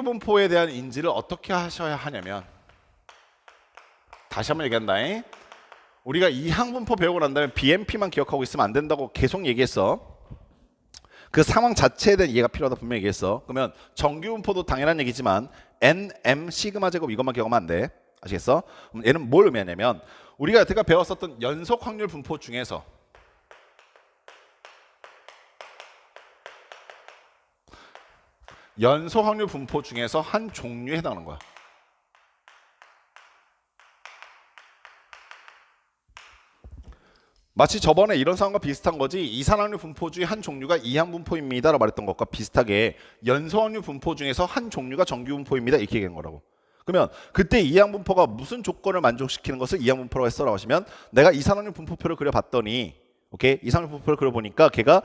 정규 분포에 대한 인지를 어떻게 하셔야 하냐면, 다시 한번 얘기한다. 우리가 이항 분포 배우고 난 다음에 BMP만 기억하고 있으면 안 된다고 계속 얘기했어. 그 상황 자체에 대한 이해가 필요하다 분명히 얘기했어. 그러면 정규 분포도 당연한 얘기지만 NM 시그마 제곱 이것만 기억하면 안 돼. 아시겠어? 얘는 뭘 의미하냐면, 우리가 여태까지 배웠었던 연속 확률 분포 중에서 한 종류에 해당하는 거야. 마치 저번에 이런 상황과 비슷한 거지, 이산확률 분포 중에 한 종류가 이항 분포입니다 라고 말했던 것과 비슷하게 연소확률 분포 중에서 한 종류가 정규 분포입니다 이렇게 얘기한 거라고. 그러면 그때 이항 분포가 무슨 조건을 만족시키는 것을 이항 분포라고 했어라고 하시면, 내가 이산확률 분포표를 그려봤더니, 오케이, 이산확률 분포를 그려보니까 걔가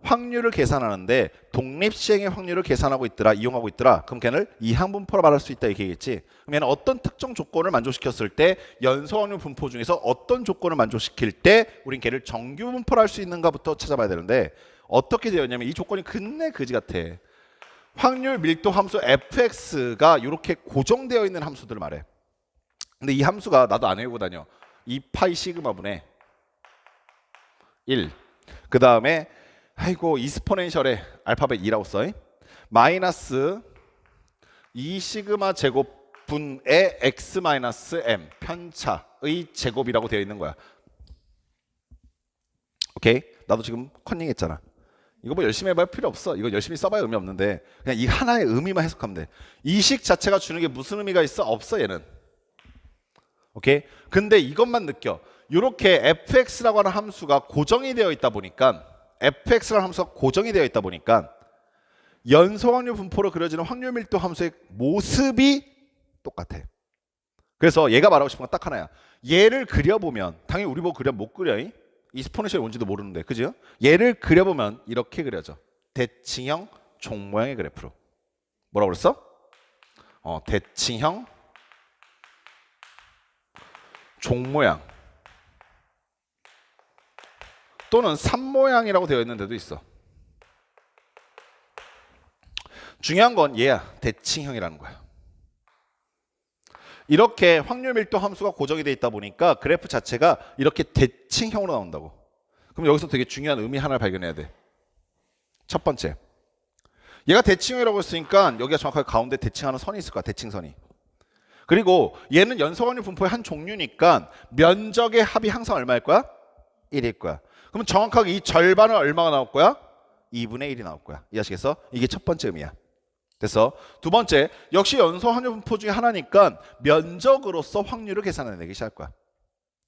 확률을 계산하는데 독립시행의 확률을 계산하고 있더라, 이용하고 있더라. 그럼 걔를 이항 분포라 말할 수 있다 이렇게 얘기했지. 그럼 얘는 어떤 특정 조건을 만족시켰을 때, 연소확률 분포 중에서 어떤 조건을 만족시킬 때 우린 걔를 정규 분포라 할 수 있는가부터 찾아봐야 되는데, 어떻게 되어 있냐면 이 조건이 끝내 그지 같아. 확률 밀도 함수 fx가 이렇게 고정되어 있는 함수들을 말해. 근데 이 함수가 나도 안 외우고 다녀. 2파이 시그마분의 1. 그 다음에 아이고 이스포넨셜에 알파벳 2라고 써. 마이너스 2 시그마 제곱분의 x 마이너스 m 편차의 제곱이라고 되어 있는 거야. 오케이? 나도 지금 컨닝 했잖아. 이거 뭐 열심히 해봐야 필요 없어. 이거 열심히 써봐야 의미 없는데 그냥 이 하나의 의미만 해석하면 돼. 이 식 자체가 주는 게 무슨 의미가 있어? 없어 얘는. 오케이? 근데 이것만 느껴. 이렇게 fx라고 하는 함수가 고정이 되어 있다 보니까, fx라는 함수가 고정이 되어 있다 보니까 연소확률 분포로 그려지는 확률 밀도 함수의 모습이 똑같아. 그래서 얘가 말하고 싶은 건 딱 하나야. 얘를 그려보면, 당연히 우리 보고 그려 못 그려. 이스포넨셜이 뭔지도 모르는데, 그죠? 얘를 그려보면 이렇게 그려져. 대칭형 종 모양의 그래프로. 뭐라고 그랬어? 대칭형 종 모양 또는 산 모양이라고 되어 있는 데도 있어. 중요한 건 얘야. 대칭형이라는 거야. 이렇게 확률 밀도 함수가 고정이 돼 있다 보니까 그래프 자체가 이렇게 대칭형으로 나온다고. 그럼 여기서 되게 중요한 의미 하나를 발견해야 돼. 첫 번째, 얘가 대칭형이라고 했으니까 여기가 정확하게 가운데 대칭하는 선이 있을 거야. 대칭선이. 그리고 얘는 연소확률 분포의 한 종류니까 면적의 합이 항상 얼마일 거야? 1일 거야. 그럼 정확하게 이 절반은 얼마가 나올 거야? 2분의 1이 나올 거야. 이해하시겠어? 이게 첫 번째 의미야. 됐어? 두 번째, 역시 연소확률 분포 중에 하나니까 면적으로서 확률을 계산해내기 시작할 거야.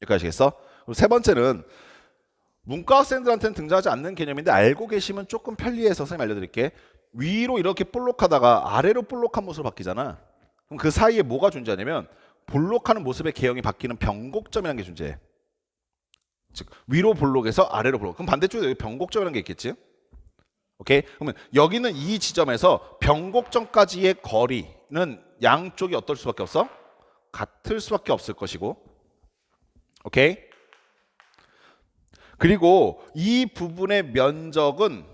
여기까지 아시겠어? 그리고 세 번째는 문과 학생들한테는 등장하지 않는 개념인데 알고 계시면 조금 편리해서 선생님 알려드릴게. 위로 이렇게 볼록하다가 아래로 볼록한 모습으로 바뀌잖아. 그럼 그 사이에 뭐가 존재하냐면 볼록하는 모습의 개형이 바뀌는 변곡점이라는 게 존재해. 즉 위로 볼록에서 아래로 볼록. 그럼 반대쪽에 여기 변곡점이라는 게 있겠지? 오케이? 그러면 여기는 이 지점에서 변곡점까지의 거리는 양쪽이 어떨 수밖에 없어? 같을 수밖에 없을 것이고. 오케이? 그리고 이 부분의 면적은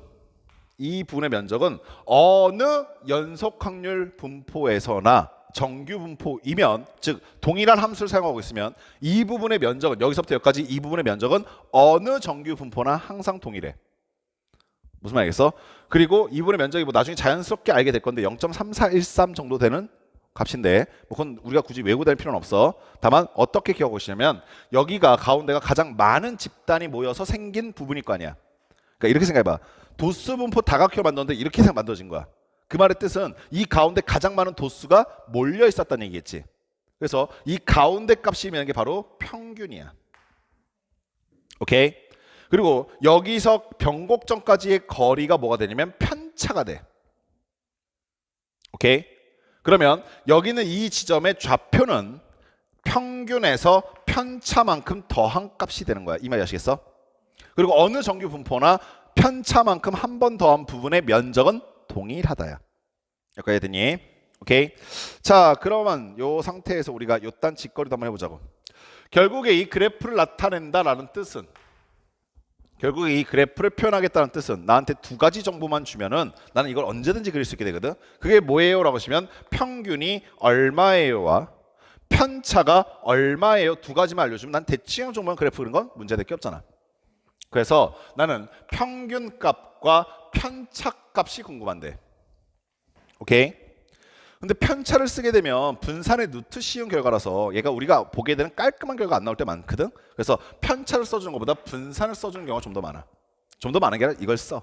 어느 연속 확률 분포에서나 정규 분포이면, 즉 동일한 함수를 사용하고 있으면 이 부분의 면적은, 여기서부터 여기까지 이 부분의 면적은 어느 정규 분포나 항상 동일해. 무슨 말이겠어? 그리고 이 부분의 면적이 뭐 나중에 자연스럽게 알게 될 건데 0.3413 정도 되는 값인데 뭐 그건 우리가 굳이 외우고 다닐 필요는 없어. 다만 어떻게 기억하고 계시냐면 여기가 가운데가 가장 많은 집단이 모여서 생긴 부분일 거 아니야. 그러니까 이렇게 생각해봐. 도수 분포 다각형을 만들었는데 이렇게 만들어진 거야. 그 말의 뜻은 이 가운데 가장 많은 도수가 몰려 있었다는 얘기겠지. 그래서 이 가운데 값이 게 바로 평균이야. 오케이? 그리고 여기서 변곡점까지의 거리가 뭐가 되냐면 편차가 돼. 오케이? 그러면 여기는 이 지점의 좌표는 평균에서 편차만큼 더한 값이 되는 거야. 이 말이 아시겠어? 그리고 어느 정규 분포나 편차만큼 한 번 더한 부분의 면적은 동일하다야. 여기까지 됐니? 오케이. 자, 그러면 요 상태에서 우리가 요딴 짓거리도 한번 해보자고. 결국에 이 그래프를 나타낸다라는 뜻은 결국 이 그래프를 표현하겠다는 뜻은 나한테 두 가지 정보만 주면은 나는 이걸 언제든지 그릴 수 있게 되거든. 그게 뭐예요? 라고 하시면 평균이 얼마예요와 편차가 얼마예요? 두 가지만 알려주면 난 대칭형 정보형 그래프 그리는 건 문제될 게 없잖아. 그래서 나는 평균값과 편차값이 궁금한데. 오케이? 근데 편차를 쓰게 되면 분산의 루트 씌운 결과라서 얘가 우리가 보게 되는 깔끔한 결과가 안 나올 때 많거든. 그래서 편차를 써주는 것보다 분산을 써주는 경우가 좀 더 많아. 좀 더 많은 게 아니라 이걸 써.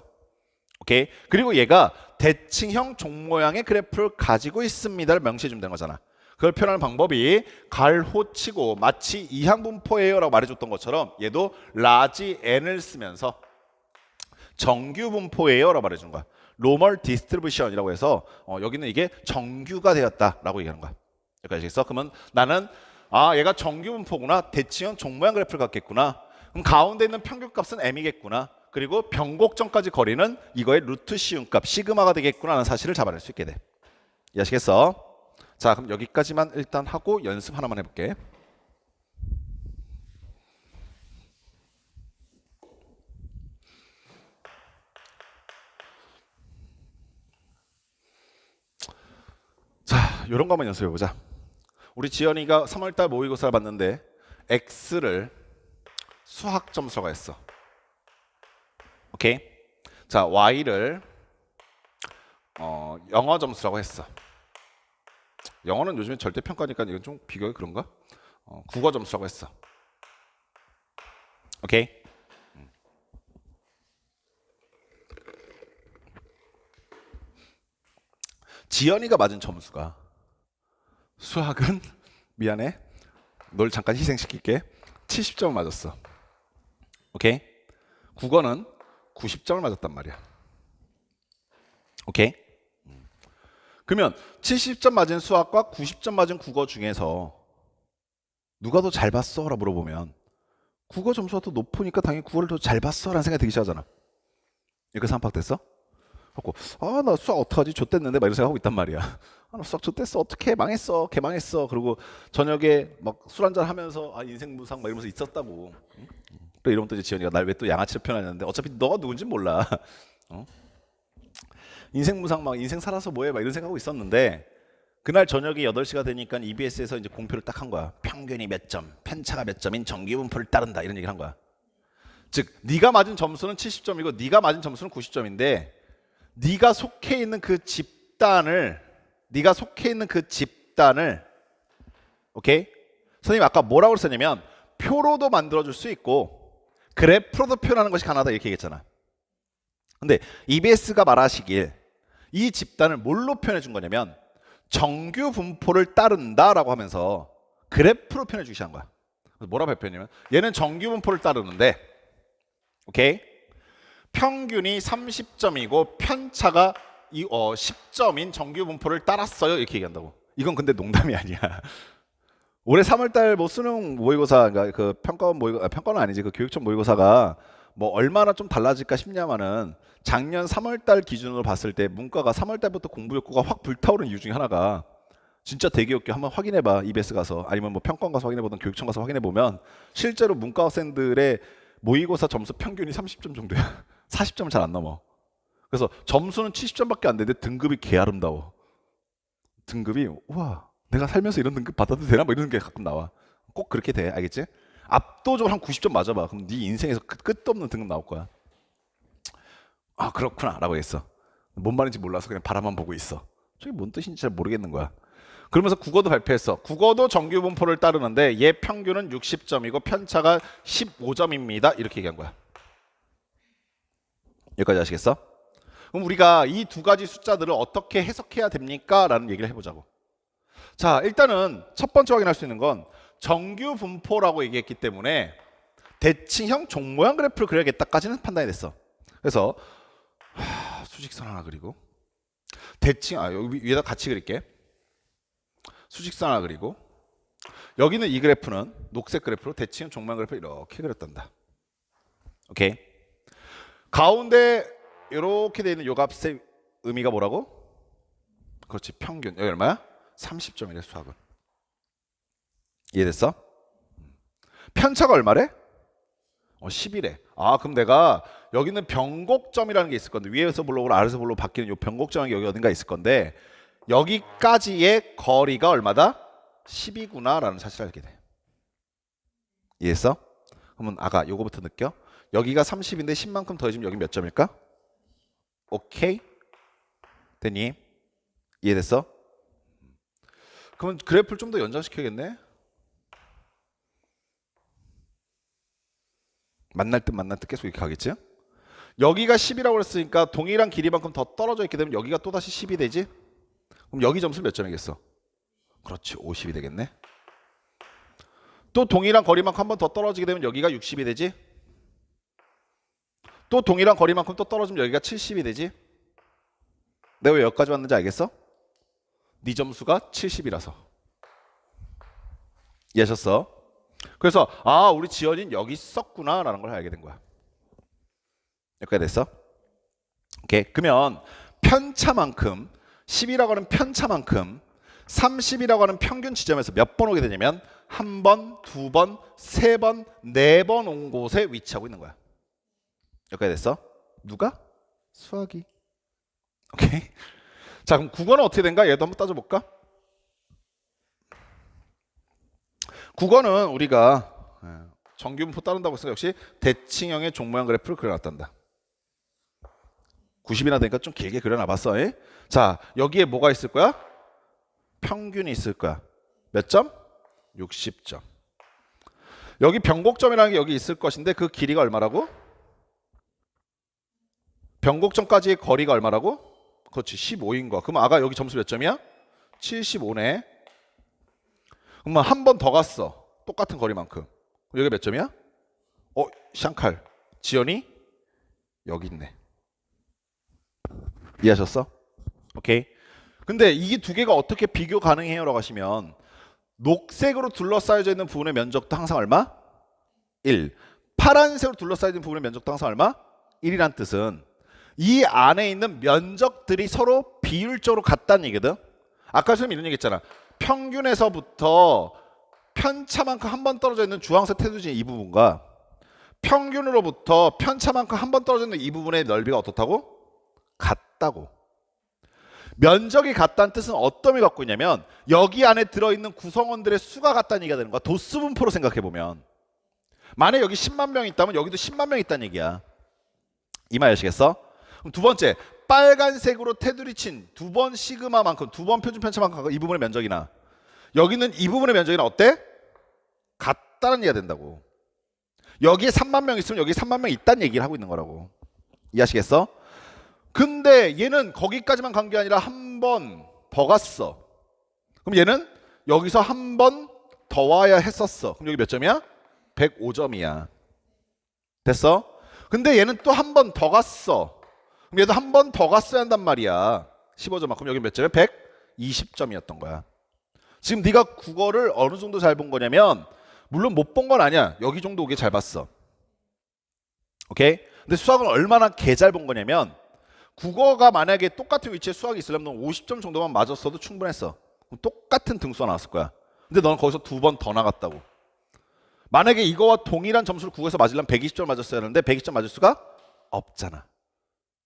오케이? 그리고 얘가 대칭형 종모양의 그래프를 가지고 있습니다를 명시해 주면 되는 거잖아. 그걸 표현하는 방법이 갈호치고 마치 이항분포예요 라고 말해줬던 것처럼 얘도 라지 n을 쓰면서 정규분포예요 라고 말해준 거야. 로멀 디스트리뷰션이라고 해서 여기는 이게 정규가 되었다라고 얘기하는 거야. 여기까지 아시겠어? 그러면 나는 얘가 정규분포구나. 대칭형 종모양 그래프를 갖겠구나. 그럼 가운데 있는 평균값은 m이겠구나. 그리고 변곡점까지 거리는 이거의 루트 시운값 시그마가 되겠구나 하는 사실을 잡아낼 수 있게 돼. 이해하시겠어? 자, 그럼 여기까지만 일단 하고 연습 하나만 해볼게. 자, 이런 거 한번 연습해보자. 우리 지연이가 3월달 모의고사를 봤는데 X를 수학 점수라고 했어. 오케이? 자, Y를 영어 점수라고 했어. 영어는 요즘에 절대평가니까 이건 좀 비교가 그런가? 국어 점수라고 했어. 오케이? 지연이가 맞은 점수가 수학은 미안해 널 잠깐 희생시킬게 70점을 맞았어. 오케이? 국어는 90점을 맞았단 말이야. 오케이? 그러면 70점 맞은 수학과 90점 맞은 국어 중에서 누가 더 잘 봤어? 라고 물어보면 국어 점수가 더 높으니까 당연히 국어를 더 잘 봤어 라는 생각이 들기 시작하잖아. 이렇게 삼박됐어? 그래고 나 수학 어떡하지? 좆됐는데 막 이런 생각하고 있단 말이야. 나 수학 좆됐어. 어떡해? 망했어. 개망했어. 그리고 저녁에 막 술 한잔 하면서 인생 무상 막 이러면서 있었다고. 또 이러면 또 이제 지연이가 날 왜 또 양아치로 표현하는데 어차피 너가 누군지 몰라. 인생 무상 막 인생 살아서 뭐해 막 이런 생각하고 있었는데 그날 저녁에 8시가 되니까 EBS에서 이제 공표를 딱 한 거야. 평균이 몇 점, 편차가 몇 점인 정규분포를 따른다 이런 얘기를 한 거야. 즉 네가 맞은 점수는 70점이고 네가 맞은 점수는 90점인데 네가 속해 있는 그 집단을 오케이? 선생님 아까 뭐라고 썼냐면 표로도 만들어줄 수 있고 그래프로도 표현하는 것이 가능하다 이렇게 얘기했잖아. 근데 EBS가 말하시길 이 집단을 뭘로 표현해 준 거냐면 정규 분포를 따른다라고 하면서 그래프로 표현해 주기 시작한 거야. 그래서 뭐라고 발표했냐면 얘는 정규 분포를 따르는데 오케이? 평균이 30점이고 편차가 10점인 정규 분포를 따랐어요 이렇게 얘기한다고. 이건 근데 농담이 아니야. 올해 3월달 뭐 수능 모의고사 그러니까 그 평가원 아니지 그 교육청 모의고사가 뭐 얼마나 좀 달라질까 싶냐마는 작년 3월달 기준으로 봤을 때 문과가 3월달부터 공부 욕구가 확 불타오른 이유 중에 하나가 진짜 대기업계 한번 확인해봐. EBS 가서 아니면 뭐 평가원 가서 확인해보든 교육청 가서 확인해보면 실제로 문과 학생들의 모의고사 점수 평균이 30점 정도야. 40점을 잘 안 넘어. 그래서 점수는 70점밖에 안 되는데 등급이 개 아름다워. 등급이 우와 내가 살면서 이런 등급 받아도 되나? 뭐 이런 게 가끔 나와. 꼭 그렇게 돼. 알겠지? 압도적으로 한 90점 맞아봐. 그럼 네 인생에서 끝도 없는 등급 나올 거야. 그렇구나 라고 했어. 뭔 말인지 몰라서 그냥 바라만 보고 있어. 저게 뭔 뜻인지 잘 모르겠는 거야. 그러면서 국어도 발표했어. 국어도 정규 분포를 따르는데 얘 평균은 60점이고 편차가 15점입니다. 이렇게 얘기한 거야. 여기까지 아시겠어? 그럼 우리가 이 두 가지 숫자들을 어떻게 해석해야 됩니까? 라는 얘기를 해보자고. 자, 일단은 첫 번째 확인할 수 있는 건 정규 분포라고 얘기했기 때문에 대칭형 종모양 그래프를 그려야겠다까지는 판단이 됐어. 그래서 수직선 하나 그리고 여기 위에다 같이 그릴게. 수직선 하나 그리고 여기는 이 그래프는 녹색 그래프로 대칭형 종모양 그래프를 이렇게 그렸단다. 오케이. 가운데 이렇게 되어 있는 요 값의 의미가 뭐라고? 그렇지, 평균. 여기 얼마야? 30점이래 수학은. 이해됐어? 편차가 얼마래? 10이래. 아, 그럼 내가 여기는 변곡점이라는 게 있을 건데 위에서 블록으로 아래에서 블록으로 바뀌는 이 변곡점이 여기 어딘가 있을 건데 여기까지의 거리가 얼마다? 10이구나 라는 사실을 알게 돼. 이해했어? 그러면 아가 요거부터 느껴. 여기가 30인데 10만큼 더해지면 여기 몇 점일까? 오케이? 됐니? 이해됐어? 그러면 그래프를 좀 더 연장시켜야겠네. 만날 듯 계속 이렇게 가겠지? 여기가 10이라고 그랬으니까 동일한 길이만큼 더 떨어져 있게 되면 여기가 또다시 10이 되지? 그럼 여기 점수 몇 점이겠어? 그렇지, 50이 되겠네. 또 동일한 거리만큼 한 번 더 떨어지게 되면 여기가 60이 되지? 또 동일한 거리만큼 또 떨어지면 여기가 70이 되지? 내가 왜 여기까지 왔는지 알겠어? 네 점수가 70이라서. 이해하셨어? 그래서 아, 우리 지연이는 여기 있었구나 라는 걸 알게 된 거야. 여기까지 됐어? 오케이. 그러면 편차만큼 10이라고 하는 편차만큼 30이라고 하는 평균 지점에서 몇 번 오게 되냐면 한 번, 두 번, 세 번, 네 번 온 곳에 위치하고 있는 거야. 여기까지 됐어? 누가? 수학이. 오케이. 자, 그럼 국어는 어떻게 된가? 얘도 한번 따져볼까? 국어는 우리가 정규분포 따른다고 해서 역시 대칭형의 종모양 그래프를 그려놨단다. 90이나 되니까 좀 길게 그려놔봤어. 자, 여기에 뭐가 있을 거야? 평균이 있을 거야. 몇 점? 60점. 여기 변곡점이라는 게 여기 있을 것인데 그 길이가 얼마라고? 변곡점까지의 거리가 얼마라고? 그렇지, 15인 거야. 그럼 아가 여기 점수 몇 점이야? 75네. 그러면 한 번 더 갔어. 똑같은 거리만큼. 그럼 여기 몇 점이야? 샹칼. 지연이 여기 있네. 이해하셨어? 오케이. 근데 이 두 개가 어떻게 비교 가능해요? 라고 하시면 녹색으로 둘러싸여져 있는 부분의 면적도 항상 얼마? 1. 파란색으로 둘러싸여 있는 부분의 면적도 항상 얼마? 1이란 뜻은 이 안에 있는 면적들이 서로 비율적으로 같다는 얘기거든. 아까 선생님 이런 얘기 했잖아. 평균에서부터 편차만큼 한 번 떨어져 있는 주황색 테두리 이 부분과 평균으로부터 편차만큼 한 번 떨어져 있는 이 부분의 넓이가 어떻다고? 같다고. 면적이 같다는 뜻은 어떤 의미를 갖고 있냐면 여기 안에 들어있는 구성원들의 수가 같다는 얘기가 되는 거야. 도수 분포로 생각해보면 만약에 여기 10만 명이 있다면 여기도 10만 명이 있다는 얘기야. 이 말 아시겠어? 그럼 두 번째, 빨간색으로 테두리 친 두 번 시그마만큼, 두 번 표준 편차만큼 이 부분의 면적이나 여기는 이 부분의 면적이나 어때? 같다는 얘기가 된다고. 여기에 3만 명 있으면 여기에 3만 명 있다는 얘기를 하고 있는 거라고. 이해하시겠어? 근데 얘는 거기까지만 간 게 아니라 한 번 더 갔어. 그럼 얘는 여기서 한 번 더 와야 했었어. 그럼 여기 몇 점이야? 105점이야. 됐어? 근데 얘는 또 한 번 더 갔어. 그럼 얘도 한 번 더 갔어야 한단 말이야. 15점. 그럼 여기 몇 점이야? 120점이었던 거야. 지금 네가 국어를 어느 정도 잘 본 거냐면 물론 못 본 건 아니야. 여기 정도 오게 잘 봤어. 오케이? 근데 수학은 얼마나 개 잘 본 거냐면 국어가 만약에 똑같은 위치에 수학이 있으려면 50점 정도만 맞았어도 충분했어. 그럼 똑같은 등수가 나왔을 거야. 근데 너는 거기서 두 번 더 나갔다고. 만약에 이거와 동일한 점수를 국어에서 맞으려면 120점 맞았어야 하는데 120점 맞을 수가 없잖아.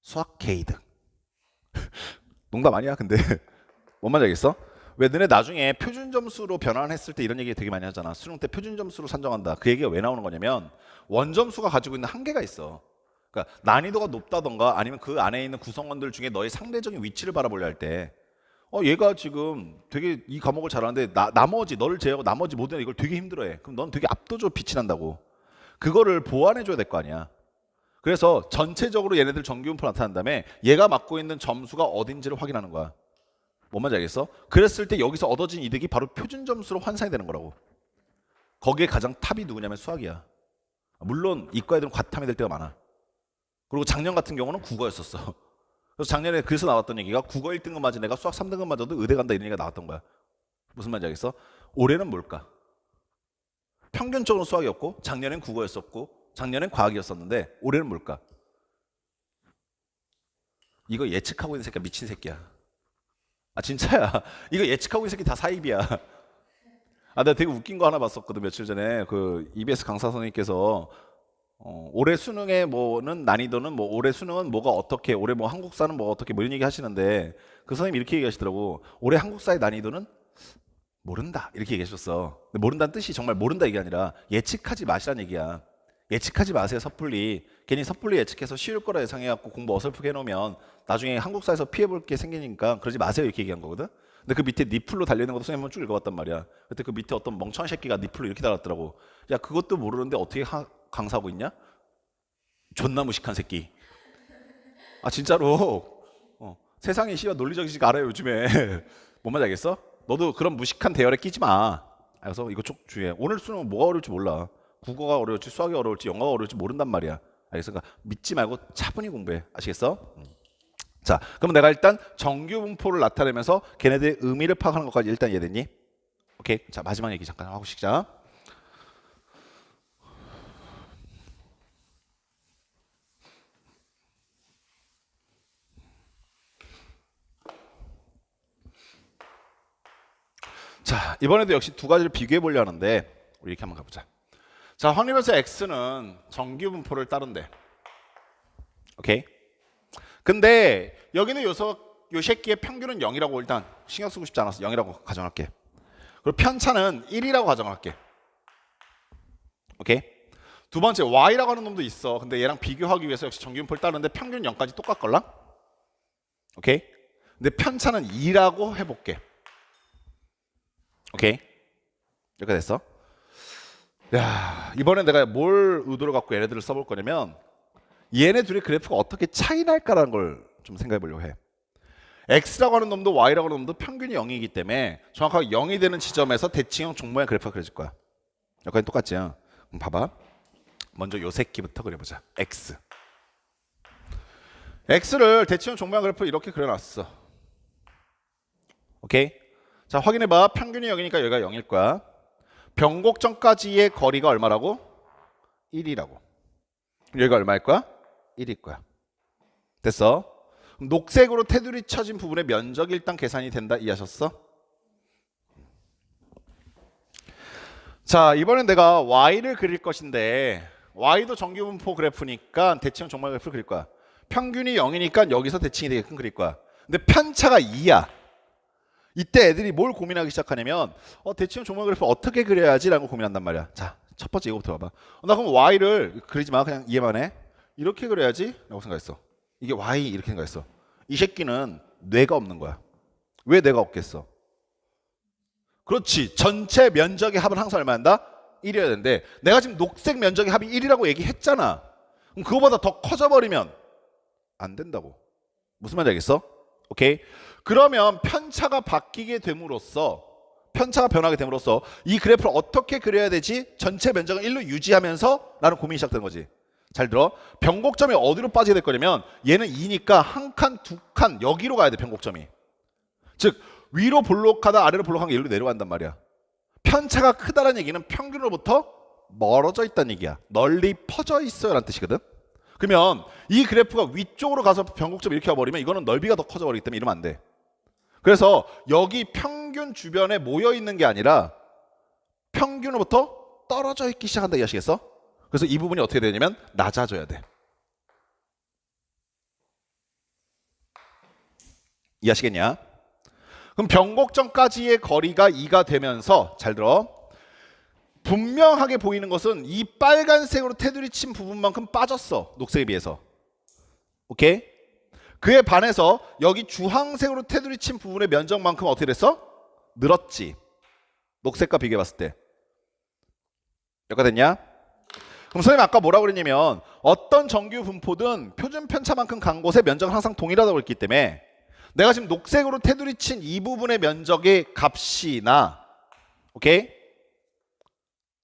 수학 K등. 농담 아니야 근데 뭔 말인지 알겠어? 왜 너네 나중에 표준 점수로 변환했을 때 이런 얘기 되게 많이 하잖아. 수능 때 표준 점수로 산정한다. 그 얘기가 왜 나오는 거냐면 원점수가 가지고 있는 한계가 있어. 그러니까 난이도가 높다던가 아니면 그 안에 있는 구성원들 중에 너의 상대적인 위치를 바라보려 할 때 얘가 지금 되게 이 과목을 잘하는데 나머지 너를 제외하고 나머지 모든 이걸 되게 힘들어해. 그럼 넌 되게 압도적으로 빛이 난다고. 그거를 보완해줘야 될 거 아니야. 그래서 전체적으로 얘네들 정규분포 나타난 다음에 얘가 맡고 있는 점수가 어딘지를 확인하는 거야. 뭔 말인지 알겠어? 그랬을 때 여기서 얻어진 이득이 바로 표준 점수로 환산이 되는 거라고. 거기에 가장 탑이 누구냐면 수학이야. 물론 이과 애들은 과탐이 될 때가 많아. 그리고 작년 같은 경우는 국어였었어. 그래서 작년에 그래서 나왔던 얘기가 국어 1등급 맞은 애가 수학 3등급 맞아도 의대 간다 이런 얘기가 나왔던 거야. 무슨 말인지 알겠어? 올해는 뭘까? 평균적으로 수학이었고 작년엔 국어였었고 작년엔 과학이었었는데 올해는 뭘까? 이거 예측하고 있는 새끼야. 미친 새끼야. 아 진짜야. 이거 예측하고 있는 새끼 다 사입이야. 아 내가 되게 웃긴 거 하나 봤었거든 며칠 전에. 그 EBS 강사 선생님께서 올해 수능의 뭐는 난이도는 뭐 올해 수능은 뭐가 어떻게 올해 뭐 한국사는 뭐 어떻게 뭐 이런 얘기 하시는데 그 선생님이 이렇게 얘기하시더라고. 올해 한국사의 난이도는 모른다 이렇게 얘기하셨어. 근데 모른다는 뜻이 정말 모른다 이게 아니라 예측하지 마시라는 얘기야. 예측하지 마세요 섣불리. 괜히 섣불리 예측해서 쉬울 거라 예상해갖고 공부 어설프게 해놓으면 나중에 한국사에서 피해볼 게 생기니까 그러지 마세요 이렇게 얘기한 거거든. 근데 그 밑에 니플로 달려있는 것도 선생님 한번 쭉 읽어봤단 말이야. 그때 그 밑에 어떤 멍청한 새끼가 니플로 이렇게 달았더라고. 야 그것도 모르는데 어떻게 강사하고 있냐? 존나 무식한 새끼. 아 진짜로 세상이 씨와 논리적이지가 않아요 요즘에. 뭔 말인지 알겠어? 너도 그런 무식한 대열에 끼지 마. 그래서 이거 쭉 주의해. 오늘 수능은 뭐가 어려울지 몰라. 국어가 어려울지 수학이 어려울지 영어가 어려울지 모른단 말이야. 알겠어? 그러니까 믿지 말고 차분히 공부해. 아시겠어? 자, 그럼 내가 일단 정규 분포를 나타내면서 걔네들의 의미를 파악하는 것까지 일단 이해됐니? 오케이. 자, 마지막 얘기 잠깐 하고 시작. 자, 이번에도 역시 두 가지를 비교해 보려 하는데 우리 이렇게 한번 가보자. 자, 확률별수 x는 정규 분포를 따른대. 오케이. 근데 여기는 요 새끼의 평균은 0이라고 일단 신경 쓰고 싶지 않아서 0이라고 가정할게. 그리고 편차는 1이라고 가정할게. 오케이. 두 번째 y라고 하는 놈도 있어. 근데 얘랑 비교하기 위해서 역시 정규 분포를 따르는데 평균 0까지 똑같걸라? 오케이. 근데 편차는 2라고 해볼게. 오케이. 이렇게 됐어. 야, 이번엔 내가 뭘 의도를 갖고 얘네들을 써볼 거냐면 얘네 둘의 그래프가 어떻게 차이 날까라는 걸 좀 생각해 보려고 해. x라고 하는 놈도 y라고 하는 놈도 평균이 0이기 때문에 정확하게 0이 되는 지점에서 대칭형 종모양 그래프가 그려질 거야. 여기까지 똑같지? 그럼 봐봐. 먼저 요 새끼부터 그려보자. x를 대칭형 종모양 그래프 이렇게 그려놨어. 오케이? 자, 확인해봐. 평균이 0이니까 여기가 0일 거야. 변곡점까지의 거리가 얼마라고? 1이라고. 여기가 얼마일 거야? 1일 거야. 됐어? 그럼 녹색으로 테두리 쳐진 부분의 면적이 일단 계산이 된다. 이해하셨어? 자, 이번엔 내가 y를 그릴 것인데 y도 정규분포 그래프니까 대칭형 종말 그래프를 그릴 거야. 평균이 0이니까 여기서 대칭이 되게끔 그릴 거야. 근데 편차가 2야. 이때 애들이 뭘 고민하기 시작하냐면 대칭형 종말 그래프 어떻게 그려야지? 라고 고민한단 말이야. 자, 첫 번째 이거부터 봐봐. 나 그럼 y를 그리지 마. 그냥 이해만 해. 이렇게 그려야지? 라고 생각했어. 이게 y 이렇게 생각했어. 이 새끼는 뇌가 없는 거야. 왜 뇌가 없겠어? 그렇지. 전체 면적의 합은 항상 얼마인다? 1이어야 되는데 내가 지금 녹색 면적의 합이 1이라고 얘기했잖아. 그럼 그거보다 더 커져버리면 안 된다고. 무슨 말인지 알겠어? 오케이? 그러면 편차가 바뀌게 됨으로써 편차가 변하게 됨으로써 이 그래프를 어떻게 그려야 되지? 전체 면적을 1로 유지하면서 라는 고민이 시작되는 거지. 잘 들어. 변곡점이 어디로 빠지게 될 거냐면 얘는 2니까 한 칸, 두 칸 여기로 가야 돼. 변곡점이. 즉 위로 볼록하다 아래로 볼록한 게 일로 내려간단 말이야. 편차가 크다는 얘기는 평균으로부터 멀어져 있다는 얘기야. 널리 퍼져 있어요 라는 뜻이거든. 그러면 이 그래프가 위쪽으로 가서 변곡점 이렇게 와버리면 이거는 넓이가 더 커져버리기 때문에 이러면 안 돼. 그래서 여기 평균 주변에 모여 있는 게 아니라 평균으로부터 떨어져 있기 시작한다. 이해하시겠어? 그래서 이 부분이 어떻게 되냐면 낮아져야 돼. 이해하시겠냐? 그럼 변곡점까지의 거리가 2가 되면서 잘 들어. 분명하게 보이는 것은 이 빨간색으로 테두리 친 부분만큼 빠졌어. 녹색에 비해서. 오케이? 그에 반해서 여기 주황색으로 테두리 친 부분의 면적만큼 어떻게 됐어? 늘었지. 녹색과 비교해 봤을 때. 여기가 됐냐? 그럼 선생님 아까 뭐라고 그랬냐면 어떤 정규 분포든 표준 편차만큼 간 곳의 면적은 항상 동일하다고 했기 때문에 내가 지금 녹색으로 테두리 친 이 부분의 면적의 값이나 오케이?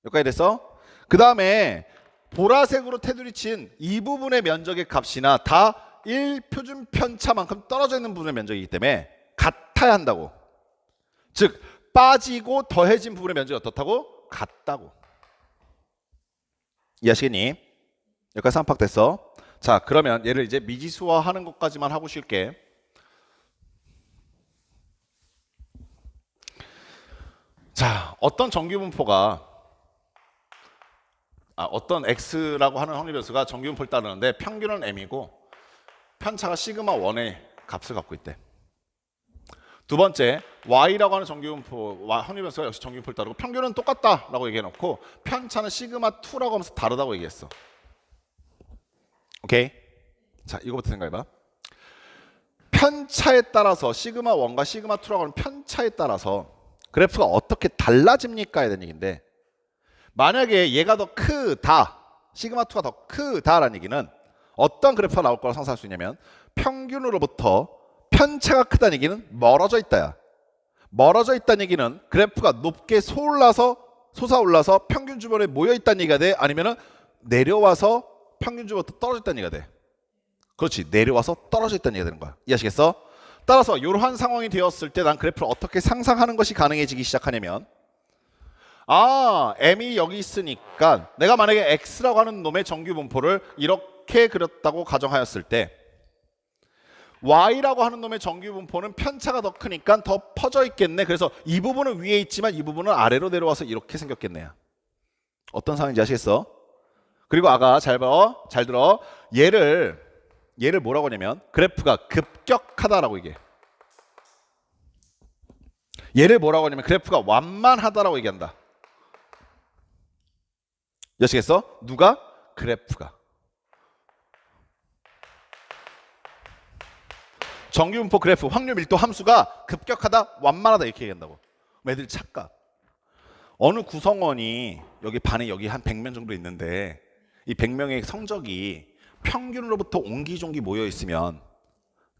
여기까지 됐어? 그 다음에 보라색으로 테두리 친 이 부분의 면적의 값이나 다 1 표준 편차만큼 떨어져 있는 부분의 면적이기 때문에 같아야 한다고. 즉 빠지고 더해진 부분의 면적이 어떻다고? 같다고. 이해하시겠니? 여기까지 삼박됐어. 자, 그러면 얘를 이제 미지수화하는 것까지만 하고 쉴게. 자, 어떤 정규분포가 어떤 x라고 하는 확률 변수가 정규분포를 따르는데 평균은 m이고 편차가 시그마 1의 값을 갖고 있대. 두 번째, y라고 하는 정규분포 확률 변수가 역시 정규분포를 따르고 평균은 똑같다라고 얘기해놓고 편차는 시그마 2라고 하면서 다르다고 얘기했어. 오케이? 자, 이거부터 생각해봐. 편차에 따라서 시그마 1과 시그마 2라고 하는 편차에 따라서 그래프가 어떻게 달라집니까에 대한 얘기인데, 만약에 얘가 더 크다, 시그마 2가 더 크다라는 얘기는 어떤 그래프가 나올 거라고 상상할 수 있냐면 평균으로부터 편차가 크다는 얘기는 멀어져 있다야. 멀어져 있다는 얘기는 그래프가 높게 솟아올라서 평균 주변에 모여 있다는 얘기가 돼? 아니면은 내려와서 평균 주변부터 떨어져 있다는 얘기가 돼? 그렇지, 내려와서 떨어져 있다는 얘기가 되는 거야. 이해하시겠어? 따라서 이러한 상황이 되었을 때 난 그래프를 어떻게 상상하는 것이 가능해지기 시작하냐면, m이 여기 있으니까 내가 만약에 x라고 하는 놈의 정규분포를 이렇게 그렸다고 가정하였을 때 y라고 하는 놈의 정규분포는 편차가 더 크니까 더 퍼져 있겠네. 그래서 이 부분은 위에 있지만 이 부분은 아래로 내려와서 이렇게 생겼겠네요. 어떤 상황인지 아시겠어? 그리고 아가 잘 들어. 얘를 뭐라고 하냐면 그래프가 급격하다라고 얘기해. 얘를 뭐라고 하냐면 그래프가 완만하다라고 얘기한다. 아시겠어? 누가? 그래프가. 정규분포 그래프 확률 밀도 함수가 급격하다, 완만하다 이렇게 얘기한다고. 애들 착각. 어느 구성원이 여기 반에 여기 한 100명 정도 있는데 이 100명의 성적이 평균으로부터 옹기종기 모여 있으면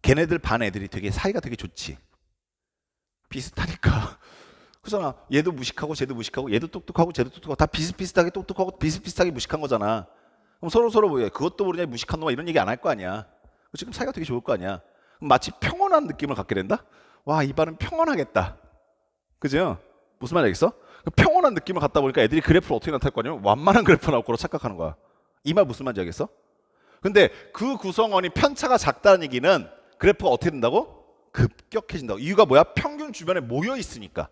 걔네들 반 애들이 되게 사이가 되게 좋지. 비슷하니까. 그잖아. 얘도 무식하고 쟤도 무식하고 얘도 똑똑하고 쟤도 똑똑하고 다 비슷비슷하게 똑똑하고 비슷비슷하게 무식한 거잖아. 그럼 서로 뭐야? 그것도 모르냐 무식한 놈아 이런 얘기 안 할 거 아니야. 지금 사이가 되게 좋을 거 아니야. 마치 평온한 느낌을 갖게 된다? 와, 이 반은 평온하겠다. 그죠? 무슨 말인지 알겠어? 평온한 느낌을 갖다 보니까 애들이 그래프를 어떻게 나타낼 거냐면 완만한 그래프 나올 거라고 착각하는 거야. 이 말 무슨 말인지 알겠어? 근데 그 구성원이 편차가 작다는 얘기는 그래프가 어떻게 된다고? 급격해진다고. 이유가 뭐야? 평균 주변에 모여 있으니까.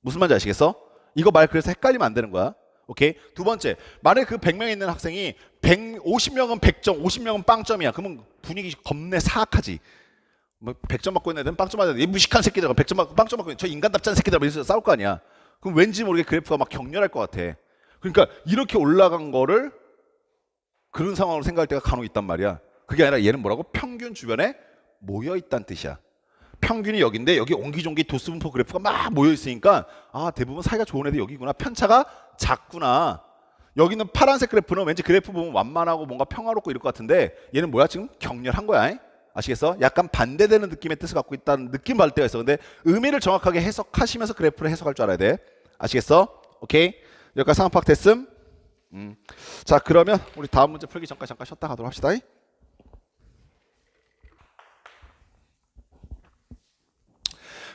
무슨 말인지 아시겠어? 이거 말 그래서 헷갈리면 안 되는 거야. 오케이? 두 번째, 만약에 그 100명에 있는 학생이 50명은 100점, 50명은 빵점이야. 그러면 분위기 겁내 사악하지. 뭐 100점 받고 있는 애들은 빵점 받아야 돼. 이 무식한 새끼들 100점 받고 빵점 받고 있는 저 인간답지 않은 새끼들 이러면서 싸울 거 아니야. 그럼 왠지 모르게 그래프가 막 격렬할 것 같아. 그러니까 이렇게 올라간 거를 그런 상황으로 생각할 때가 간혹 있단 말이야. 그게 아니라 얘는 뭐라고? 평균 주변에 모여 있다는 뜻이야. 평균이 여기인데 여기 옹기종기 도수분포 그래프가 막 모여 있으니까 대부분 사이가 좋은 애들 여기구나. 편차가 작구나. 여기는 파란색 그래프는 왠지 그래프 보면 완만하고 뭔가 평화롭고 이럴 것 같은데 얘는 뭐야? 지금 격렬한 거야. 아시겠어? 약간 반대되는 느낌의 뜻을 갖고 있다는 느낌 받을 때가 있어. 근데 의미를 정확하게 해석하시면서 그래프를 해석할 줄 알아야 돼. 아시겠어? 오케이? 여기까지 상황 파악됐음? 자, 그러면 우리 다음 문제 풀기 전까지 잠깐 쉬었다 가도록 합시다.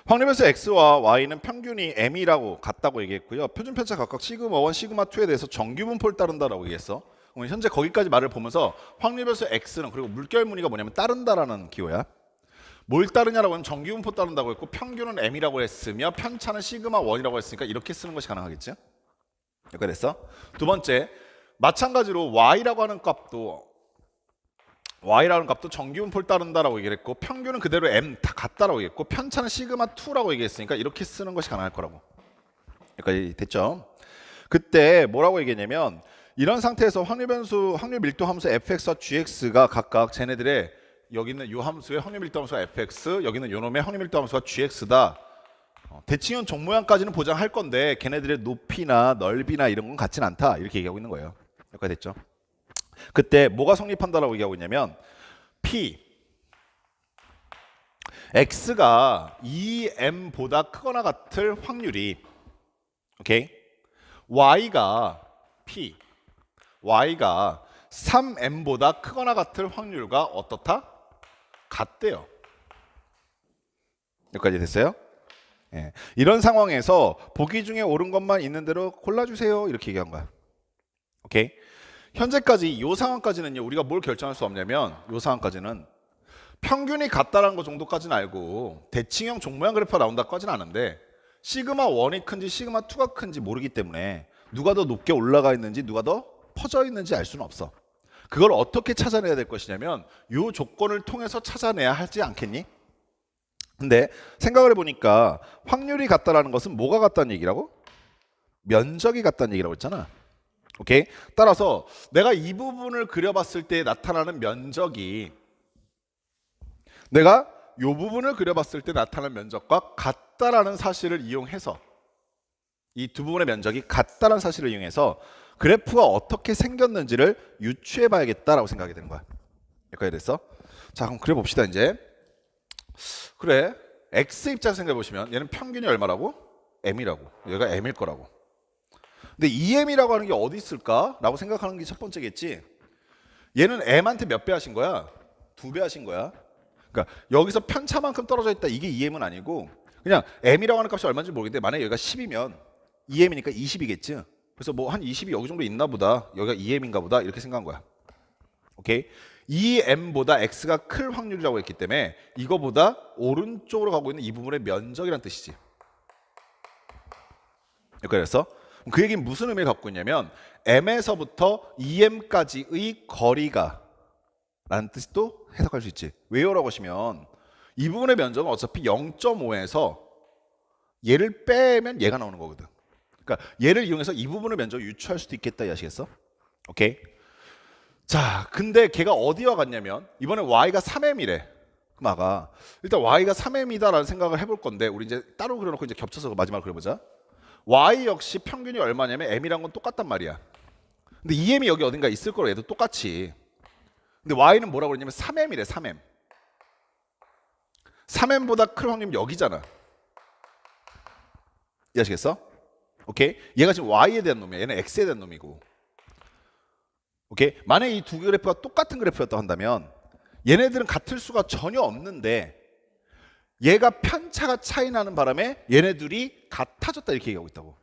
확률변수 x와 y는 평균이 m이라고 같다고 얘기했고요. 표준 편차 각각 시그마 1, 시그마 2에 대해서 정규분포를 따른다라고 얘기했어. 현재 거기까지 말을 보면서 확률변수 x는 그리고 물결 무늬가 뭐냐면 따른다라는 기호야. 뭘 따르냐라고 하면 정규분포 따른다고 했고 평균은 m이라고 했으며 편차는 시그마 1이라고 했으니까 이렇게 쓰는 것이 가능하겠죠. 여기까지 됐어. 두 번째, 마찬가지로 y라고 하는 값도 정규분포를 따른다라고 얘기를 했고 평균은 그대로 m 다 같다라고 얘기했고 편차는 시그마 2라고 얘기했으니까 이렇게 쓰는 것이 가능할 거라고. 여기까지 됐죠. 그때 뭐라고 얘기했냐면 이런 상태에서 확률 밀도 함수 fx와 gx가 각각 쟤네들의 여기 있는 이 함수의 확률 밀도 함수가 fx, 여기 있는 요 놈의 확률 밀도 함수가 gx다. 대칭형 종 모양까지는 보장할 건데 걔네들의 높이나 넓이나 이런 건 같진 않다. 이렇게 얘기하고 있는 거예요. 여기까지 됐죠. 그때 뭐가 성립한다라고 얘기하고 있냐면 P X가 2M보다 크거나 같을 확률이 오케이? Y가 3M보다 크거나 같을 확률과 어떻다? 같대요. 여기까지 됐어요? 예. 이런 상황에서 보기 중에 옳은 것만 있는 대로 골라주세요. 이렇게 얘기한 거야. 오케이? 현재까지 이 상황까지는요 우리가 뭘 결정할 수 없냐면 이 상황까지는 평균이 같다라는 거 정도까지는 알고 대칭형 종모양 그래프가 나온다까지는 아는데 시그마 1이 큰지 시그마 2가 큰지 모르기 때문에 누가 더 높게 올라가 있는지 누가 더 퍼져 있는지 알 수는 없어. 그걸 어떻게 찾아내야 될 것이냐면 이 조건을 통해서 찾아내야 하지 않겠니? 근데 생각을 해보니까 확률이 같다라는 것은 뭐가 같다는 얘기라고? 면적이 같다는 얘기라고 했잖아. 오케이? 따라서 내가 이 부분을 그려봤을 때 나타나는 면적이 내가 이 부분을 그려봤을 때 나타나는 면적과 같다라는 사실을 이용해서 이 두 부분의 면적이 같다라는 사실을 이용해서 그래프가 어떻게 생겼는지를 유추해 봐야겠다라고 생각이 되는 거야. 여기까지 됐어? 자, 그럼 그려봅시다 이제. 그래, x 입장에서 생각해 보시면 얘는 평균이 얼마라고? m이라고. 얘가 m일 거라고. 근데 2m이라고 하는 게 어디 있을까? 라고 생각하는 게 첫 번째겠지. 얘는 m한테 몇 배 하신 거야? 2배 하신 거야. 그러니까 여기서 편차만큼 떨어져 있다. 이게 2m은 아니고 그냥 m이라고 하는 값이 얼마인지 모르겠는데 만약에 여기가 10이면 2m이니까 20이겠지. 그래서 뭐 한 20이 여기 정도 있나 보다. 여기가 2m인가 보다. 이렇게 생각한 거야. 오케이? 2m보다 x가 클 확률이라고 했기 때문에 이거보다 오른쪽으로 가고 있는 이 부분의 면적이란 뜻이지. 그래서 그 얘기는 무슨 의미를 갖고 있냐면 m에서부터 2m까지의 거리가 라는 뜻이 또 해석할 수 있지. 왜요라고 하시면 이 부분의 면적은 어차피 0.5에서 얘를 빼면 얘가 나오는 거거든. 그러니까 얘를 이용해서 이 부분의 면적을 유추할 수도 있겠다. 아시겠어? 오케이. 자, 근데 걔가 어디와 같냐면 이번에 y가 3m이래. 그럼 아가 일단 y가 3m이다라는 생각을 해볼 건데 우리 이제 따로 그려놓고 이제 겹쳐서 마지막으로 그려보자. y 역시 평균이 얼마냐면 m이란 건 똑같단 말이야. 근데 2m이 여기 어딘가 있을 거로 얘도 똑같이. 근데 y는 뭐라고 그러냐면 3m이래. 3m. 3m보다 클 확률이 여기잖아. 이해하시겠어? 오케이? 얘가 지금 y에 대한 놈이야. 얘는 x에 대한 놈이고. 오케이? 만약에 이 두 그래프가 똑같은 그래프였다고 한다면 얘네들은 같을 수가 전혀 없는데 얘가 편차가 차이 나는 바람에 얘네들이 같아졌다 이렇게 얘기하고 있다고.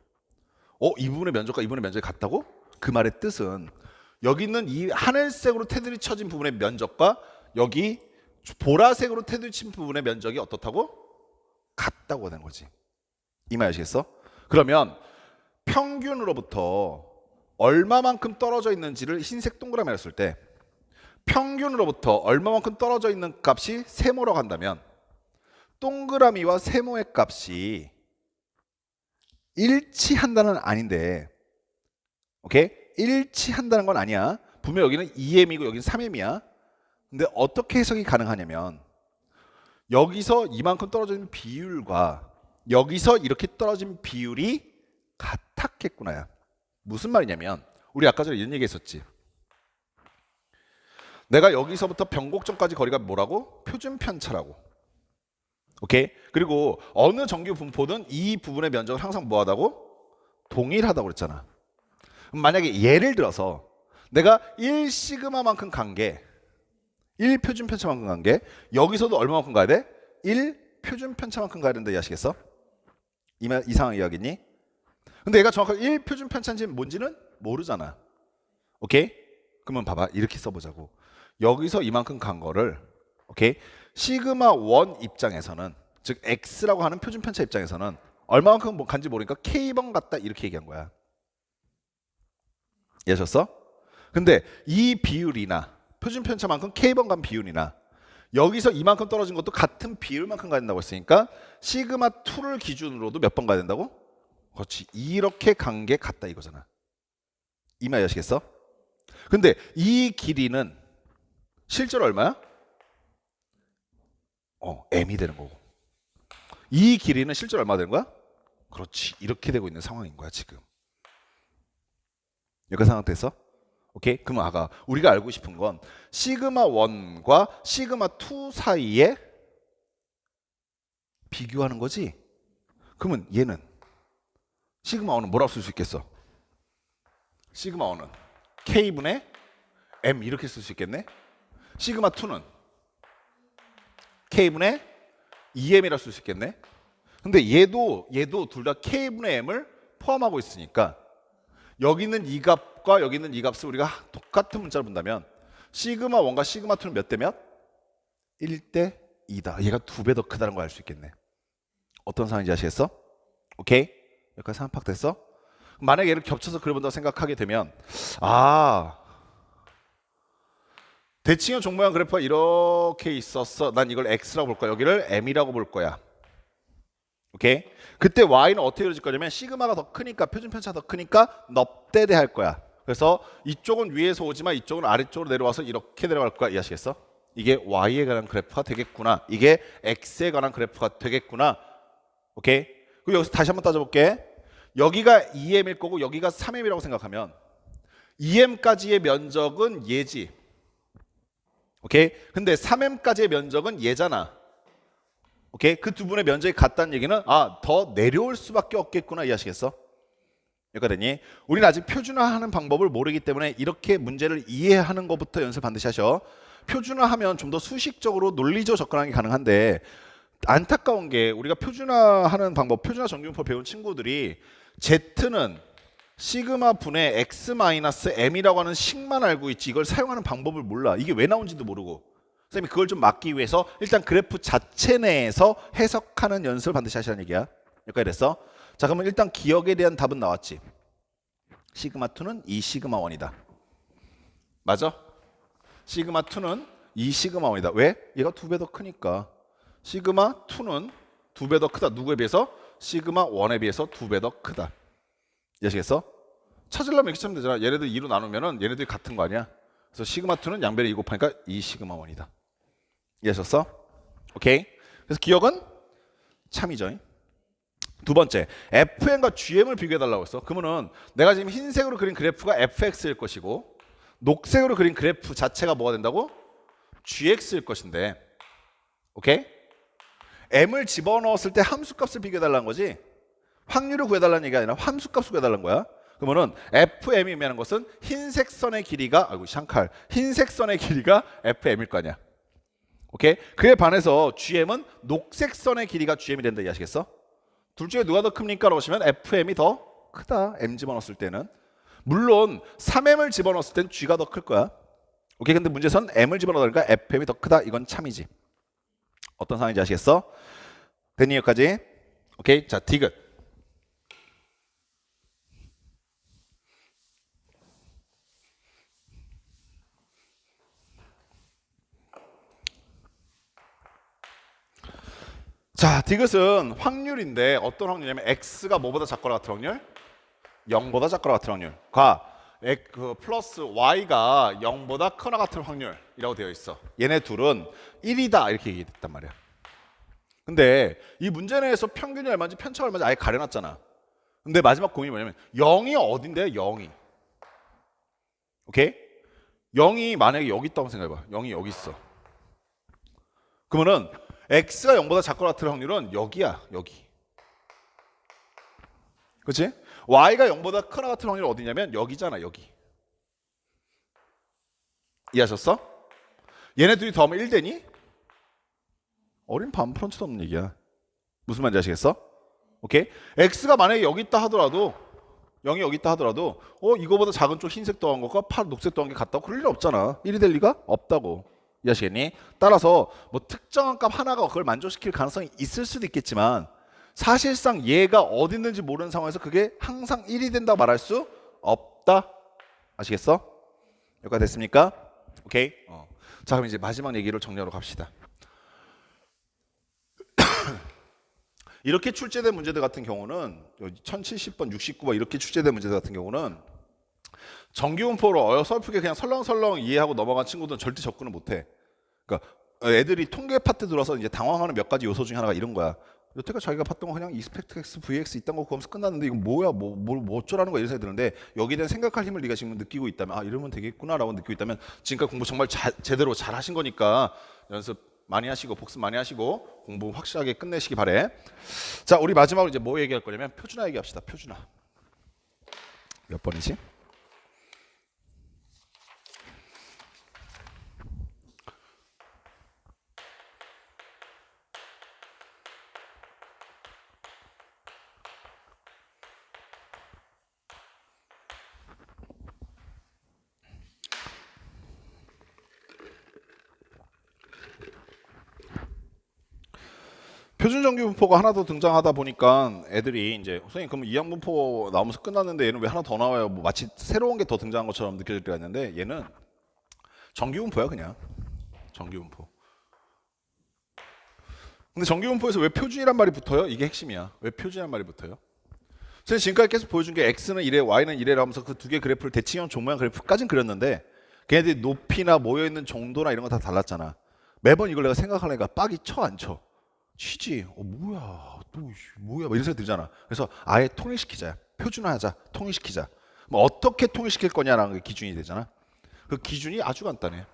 이 부분의 면적과 이 부분의 면적이 같다고? 그 말의 뜻은 여기 있는 이 하늘색으로 테두리 쳐진 부분의 면적과 여기 보라색으로 테두리 친 부분의 면적이 어떻다고? 같다고 하는 거지. 이 말 아시겠어? 그러면 평균으로부터 얼마만큼 떨어져 있는지를 흰색 동그라미로 했을 때 평균으로부터 얼마만큼 떨어져 있는 값이 세모라고 한다면 동그라미와 세모의 값이 일치한다는 아닌데, 오케이? 일치한다는 건 아니야. 분명 여기는 2m이고 여기는 3m이야. 근데 어떻게 해석이 가능하냐면 여기서 이만큼 떨어지는 비율과 여기서 이렇게 떨어진 비율이 같았겠구나야. 무슨 말이냐면 우리 아까 전에 이런 얘기 했었지. 내가 여기서부터 변곡점까지 거리가 뭐라고? 표준 편차라고. 오케이? 그리고 어느 정규 분포든 이 부분의 면적은 항상 뭐하다고? 동일하다고 그랬잖아. 그럼 만약에 예를 들어서 내가 1시그마만큼 간 게 1표준 편차만큼 간 게 여기서도 얼마만큼 가야 돼? 1표준 편차만큼 가야 된다. 이해하시겠어? 이 상황 이해하겠니? 근데 얘가 정확하게 1표준 편차인지 뭔지는 모르잖아. 오케이? 그러면 봐봐. 이렇게 써보자고. 여기서 이만큼 간 거를 오케이? 시그마 1 입장에서는 즉 x라고 하는 표준 편차 입장에서는 얼마만큼 간지 모르니까 k번 같다 이렇게 얘기한 거야. 이해하셨어? 근데 이 비율이나 표준 편차만큼 k번 간 비율이나 여기서 이만큼 떨어진 것도 같은 비율만큼 가야 된다고 했으니까 시그마 2를 기준으로도 몇 번 가야 된다고? 그렇지. 이렇게 간 게 같다 이거잖아. 이 말 아시겠어? 근데 이 길이는 실제로 얼마야? m이 되는 거고. 이 길이는 실제로 얼마 되는 거야? 그렇지. 이렇게 되고 있는 상황인 거야 지금. 여기까지 생각됐어? 오케이? 그러면 아까 우리가 알고 싶은 건 시그마 1과 시그마 2 사이에 비교하는 거지? 그러면 얘는 시그마 1은 뭐라고 쓸 수 있겠어? 시그마 1은 K분의 M 이렇게 쓸 수 있겠네? 시그마 2는 K분의 2M이라고 쓸 수 있겠네? 근데 얘도 둘 다 K분의 M을 포함하고 있으니까 여기 있는 이 값과 여기 있는 이 값을 우리가 똑같은 문자로 본다면 시그마 1과 시그마 2는 몇 대 몇? 1대 2다. 얘가 2배 더 크다는 걸 알 수 있겠네. 어떤 상황인지 아시겠어? 오케이? 여기까지 상황 파악됐어? 만약에 얘를 겹쳐서 그려본다고 생각하게 되면 아 대칭형 종모양 그래프가 이렇게 있었어. 난 이걸 x라고 볼 거야. 여기를 m이라고 볼 거야. 오케이? 그때 y는 어떻게 그려질 거냐면 시그마가 더 크니까 표준 편차가 더 크니까 넙대대 할 거야. 그래서 이쪽은 위에서 오지만 이쪽은 아래쪽으로 내려와서 이렇게 내려갈 거야. 이해하시겠어? 이게 y에 관한 그래프가 되겠구나. 이게 x에 관한 그래프가 되겠구나. 오케이? 그리고 여기서 다시 한번 따져볼게. 여기가 2m일 거고 여기가 3m이라고 생각하면 2m까지의 면적은 얘지. 오케이? 근데 3m까지의 면적은 얘잖아. 오케이? 그 두 분의 면적이 같다는 얘기는 더 내려올 수밖에 없겠구나. 이해하시겠어? 여기까지 됐니? 우리는 아직 표준화하는 방법을 모르기 때문에 이렇게 문제를 이해하는 것부터 연습 반드시 하셔. 표준화하면 좀 더 수식적으로 논리적으로 접근하기 가능한데 안타까운 게 우리가 표준화하는 방법, 표준화 정규분포 배운 친구들이 Z는 시그마 분의 x-m이라고 하는 식만 알고 있지 이걸 사용하는 방법을 몰라. 이게 왜 나온지도 모르고. 선생님이 그걸 좀 막기 위해서 일단 그래프 자체 내에서 해석하는 연습을 반드시 하시라는 얘기야. 여기까지 됐어? 자, 그러면 일단 기억에 대한 답은 나왔지. 시그마 2는 2 시그마 1이다. 맞아? 시그마 2는 2 시그마 1이다. 왜? 얘가 2배 더 크니까. 시그마 2는 2배 더 크다. 누구에 비해서? 시그마 1에 비해서 2배 더 크다. 이해하시겠어? 찾으려면 이렇게 찾으면 되잖아. 얘네들 2로 나누면은 얘네들이 같은 거 아니야? 그래서 시그마 2는 양변에 2 곱하니까 2 시그마 1이다. 이해하셨어? 오케이. 그래서 기억은 참이죠. 두 번째, fm과 gm을 비교해달라고 했어. 그러면은 내가 지금 흰색으로 그린 그래프가 fx일 것이고 녹색으로 그린 그래프 자체가 뭐가 된다고? gx일 것인데, 오케이? m을 집어넣었을 때 함수값을 비교해달라는 거지. 확률을 구해달라는 얘기가 아니라 함수값을 구해달라는 거야. 그러면은 fm이라는 것은 흰색 선의 길이가 흰색 선의 길이가 fm일 거 아니야. 오케이? 그에 반해서 gm은 녹색 선의 길이가 gm이 된다. 이해하시겠어? 둘 중에 누가 더 큽니까? 라고 하시면 fm이 더 크다. m 집어넣었을 때는. 물론 3m을 집어넣었을 때는 g가 더 클 거야. 오케이? 근데 문제선 m을 집어넣으니까 fm이 더 크다. 이건 참이지. 어떤 상황인지 아시겠어? 됐니? 여기까지? 오케이? 자, 디귿. 자, 디귿은 확률인데 어떤 확률이냐면 x가 뭐보다 작거나 같은 확률? 0보다 작거나 같은 확률. 플러스 y가 0보다 크거나 같은 확률이라고 되어 있어. 얘네 둘은 1이다 이렇게 얘기했단 말이야. 근데 이 문제 내에서 평균이 얼마인지 편차가 얼마인지 아예 가려놨잖아. 근데 마지막 고민이 뭐냐면 0이 어딘데? 0이. 오케이? 0이 만약에 여기 있다고 생각해봐. 0이 여기 있어. 그러면은 x가 0보다 작거나 같은 확률은 여기야. 여기. 그렇지? y가 0보다 크거나 같은 확률은 어디냐면 여기잖아. 여기. 이해하셨어? 얘네 둘이 더하면 1 되니? 어린 반프런치도 없는 얘기야. 무슨 말인지 아시겠어? 오케이? x가 만약에 여기 있다 하더라도 0이 여기 있다 하더라도 이거보다 작은 쪽 흰색 더한 것과 녹색 더한 게 같다고 그럴 일 없잖아. 1이 될 리가 없다고. 이해하시겠니? 따라서 뭐 특정한 값 하나가 그걸 만족시킬 가능성이 있을 수도 있겠지만 사실상 얘가 어디 있는지 모르는 상황에서 그게 항상 1이 된다고 말할 수 없다. 아시겠어? 여기까지 됐습니까? 오케이? 자, 그럼 이제 마지막 얘기로 정리하러 갑시다. 이렇게 출제된 문제들 같은 경우는 1070번, 69번 이렇게 출제된 문제들 같은 경우는 정규분포로 어설프게 그냥 설렁설렁 이해하고 넘어간 친구들은 절대 접근을 못해. 그러니까 애들이 통계 파트 들어서 이제 당황하는 몇 가지 요소 중에 하나가 이런 거야. 여태까지 자기가 봤던 거 그냥 이스펙트 X, VX 있던 거 구하면서 끝났는데 이거 뭐야, 뭐 어쩌라는 거야 이런 생각이 드는데 여기에 대한 생각할 힘을 네가 지금 느끼고 있다면 이러면 되겠구나라고 느끼고 있다면 지금까지 공부 정말 제대로 잘 하신 거니까 연습 많이 하시고 복습 많이 하시고 공부 확실하게 끝내시기 바래. 자, 우리 마지막으로 이제 뭐 얘기할 거냐면 표준화 얘기합시다. 표준화. 몇 번이지? 표준 정규 분포가 하나 더 등장하다 보니까 애들이 이제 선생님 그럼 이항 분포 나오면서 끝났는데 얘는 왜 하나 더 나와요? 뭐 마치 새로운 게 더 등장한 것처럼 느껴질 때가 있는데 얘는 정규 분포야 그냥 정규 분포. 근데 정규 분포에서 왜 표준이란 말이 붙어요? 이게 핵심이야. 왜 표준이란 말이 붙어요? 선생님 지금까지 계속 보여준 게 x는 1에 y는 1에 하면서 그 두 개 그래프를 대칭형 종모양 그래프까지는 그렸는데 걔네들이 높이나 모여있는 정도나 이런 거 다 달랐잖아. 매번 이걸 내가 생각하려니까 빡이 쳐 안 쳐? 치지. 뭐야 또 뭐야 뭐 이런 생각 들잖아. 그래서 아예 통일시키자. 표준화하자. 통일시키자. 뭐 어떻게 통일시킬 거냐라는 게 기준이 되잖아. 그 기준이 아주 간단해.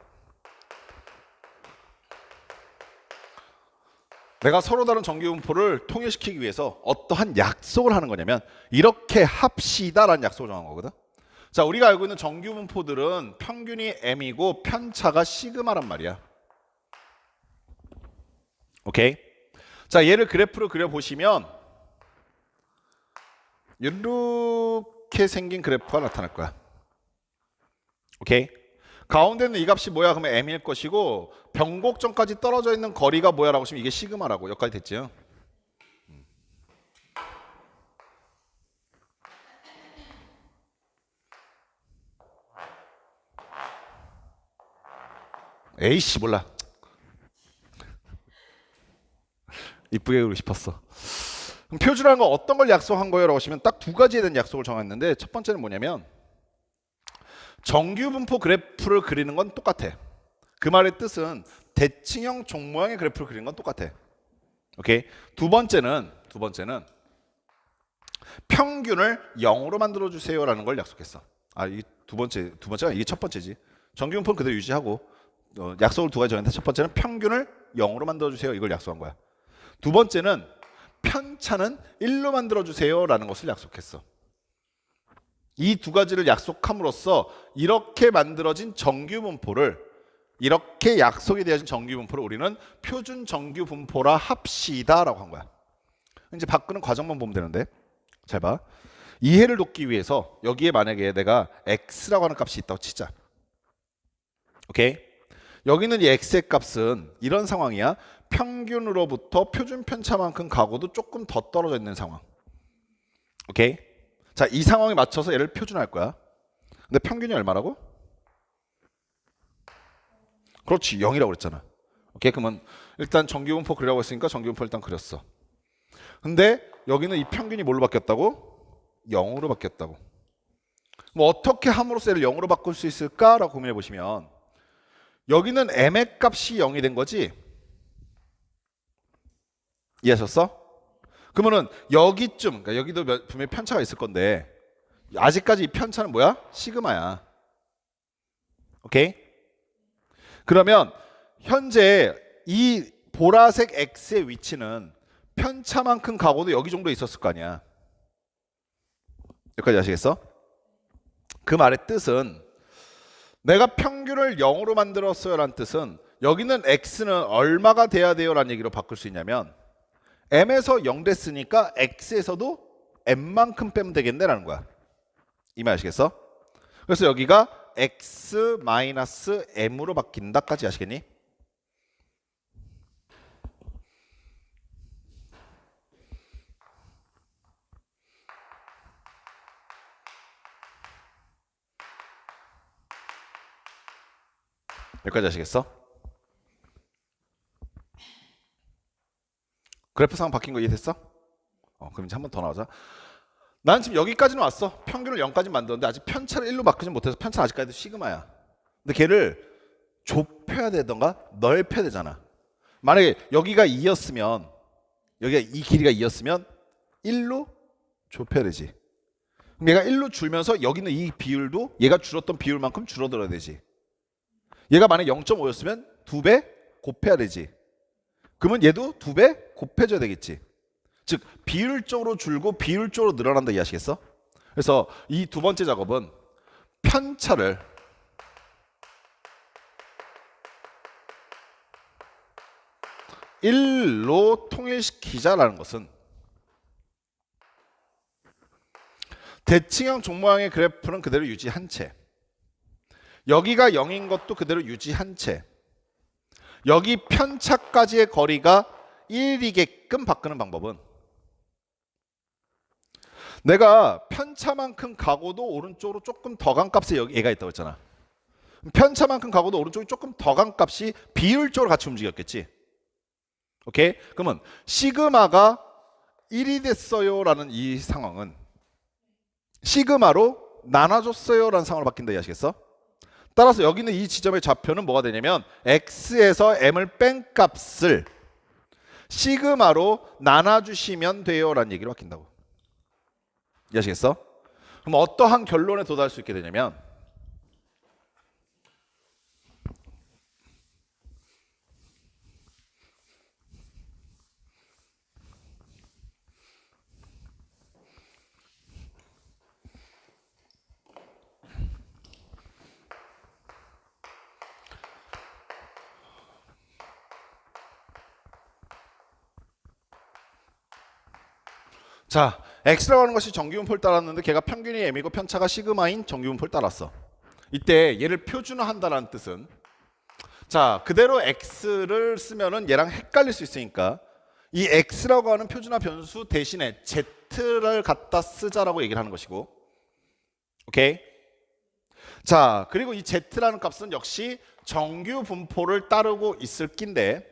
내가 서로 다른 정규분포를 통일시키기 위해서 어떠한 약속을 하는 거냐면 이렇게 합시다라는 약속을 정한 거거든. 자, 우리가 알고 있는 정규분포들은 평균이 m이고 편차가 시그마란 말이야. 오케이? 자, 얘를 그래프로 그려보시면 이렇게 생긴 그래프가 나타날 거야. 오케이? 가운데는 이 값이 뭐야? 그러면 m일 것이고 변곡점까지 떨어져 있는 거리가 뭐야라고 하시면 이게 시그마라고. 여기까지 됐죠? 에이씨 몰라. 이쁘게 그리고 싶었어. 그럼 표준화한 건 어떤 걸 약속한 거예요? 라고 하시면 딱 두 가지에 대한 약속을 정했는데 첫 번째는 뭐냐면 정규 분포 그래프를 그리는 건 똑같아. 그 말의 뜻은 대칭형 종모양의 그래프를 그리는 건 똑같아. 오케이? 두 번째는 평균을 0으로 만들어 주세요라는 걸 약속했어. 아, 이게 두 번째가 이게 첫 번째지. 정규 분포는 그대로 유지하고 약속을 두 가지 정했는데 첫 번째는 평균을 0으로 만들어 주세요. 이걸 약속한 거야. 두 번째는 편차는 1로 만들어 주세요라는 것을 약속했어. 이 두 가지를 약속함으로써 이렇게 만들어진 정규 분포를 이렇게 약속이 되어진 정규 분포를 우리는 표준 정규 분포라 합시다라고 한 거야. 이제 바꾸는 과정만 보면 되는데 잘 봐. 이해를 돕기 위해서 여기에 만약에 내가 x라고 하는 값이 있다고 치자. 오케이? 여기는 이 x의 값은 이런 상황이야. 평균으로부터 표준 편차만큼 가고도 조금 더 떨어져 있는 상황. 오케이? 자, 이 상황에 맞춰서 얘를 표준화할 거야. 근데 평균이 얼마라고? 그렇지, 0이라고 그랬잖아. 오케이, 그러면 일단 정규분포 그리라고 했으니까 정규분포 일단 그렸어. 근데 여기는 이 평균이 뭘로 바뀌었다고? 0으로 바뀌었다고. 뭐 어떻게 함으로써 얘를 0으로 바꿀 수 있을까라고 고민해 보시면 여기는 m의 값이 0이 된 거지? 이해하셨어? 그러면은 여기쯤, 그러니까 여기도 분명히 편차가 있을 건데 아직까지 이 편차는 뭐야? 시그마야. 오케이? 그러면 현재 이 보라색 x의 위치는 편차만큼 가고도 여기 정도 있었을 거 아니야. 여기까지 아시겠어? 그 말의 뜻은 내가 평균을 0으로 만들었어요 라는 뜻은 여기는 x는 얼마가 돼야 돼요 라는 얘기로 바꿀 수 있냐면 m에서 0 됐으니까 x에서도 m만큼 빼면 되겠네 라는 거야. 이 말 아시겠어? 그래서 여기가 x-m으로 바뀐다까지 아시겠니? 여기까지 아시겠어? 그래프 상황 바뀐 거 이해됐어? 그럼 이제 한 번 더 나오자. 나는 지금 여기까지는 왔어. 평균을 0까지 만들었는데 아직 편차를 1로 바꾸지 못해서 편차는 아직까지도 시그마야. 근데 걔를 좁혀야 되던가 넓혀야 되잖아. 만약에 여기가 2였으면 여기가 이 길이가 2였으면 1로 좁혀야 되지. 그럼 얘가 1로 줄면서 여기는 이 비율도 얘가 줄었던 비율만큼 줄어들어야 되지. 얘가 만약에 0.5였으면 2배 곱해야 되지. 그러면 얘도 2배 곱해줘야 되겠지. 즉 비율적으로 줄고 비율적으로 늘어난다 이해하시겠어? 그래서 이 두 번째 작업은 편차를 (1로) 통일시키자라는 것은 대칭형 종모양의 그래프는 그대로 유지한 채 여기가 0인 것도 그대로 유지한 채 여기 편차까지의 거리가 1이게끔 바꾸는 방법은 내가 편차만큼 가고도 오른쪽으로 조금 더 간 값에 여기 얘가 있다고 했잖아. 편차만큼 가고도 오른쪽이 조금 더 간 값이 비율적으로 같이 움직였겠지. 오케이? 그러면 시그마가 1이 됐어요 라는 이 상황은 시그마로 나눠줬어요 라는 상황으로 바뀐다 이해하시겠어? 따라서 여기 있는 이 지점의 좌표는 뭐가 되냐면 x에서 m을 뺀 값을 시그마로 나눠주시면 돼요 라는 얘기로 바뀐다고. 이해하시겠어? 그럼 어떠한 결론에 도달할 수 있게 되냐면 자, x라고 하는 것이 정규분포를 따랐는데 걔가 평균이 m이고 편차가 시그마인 정규분포를 따랐어. 이때 얘를 표준화한다는 뜻은 자, 그대로 x를 쓰면은 얘랑 헷갈릴 수 있으니까 이 x라고 하는 표준화 변수 대신에 z를 갖다 쓰자라고 얘기를 하는 것이고, 오케이? 자, 그리고 이 z라는 값은 역시 정규분포를 따르고 있을 낀데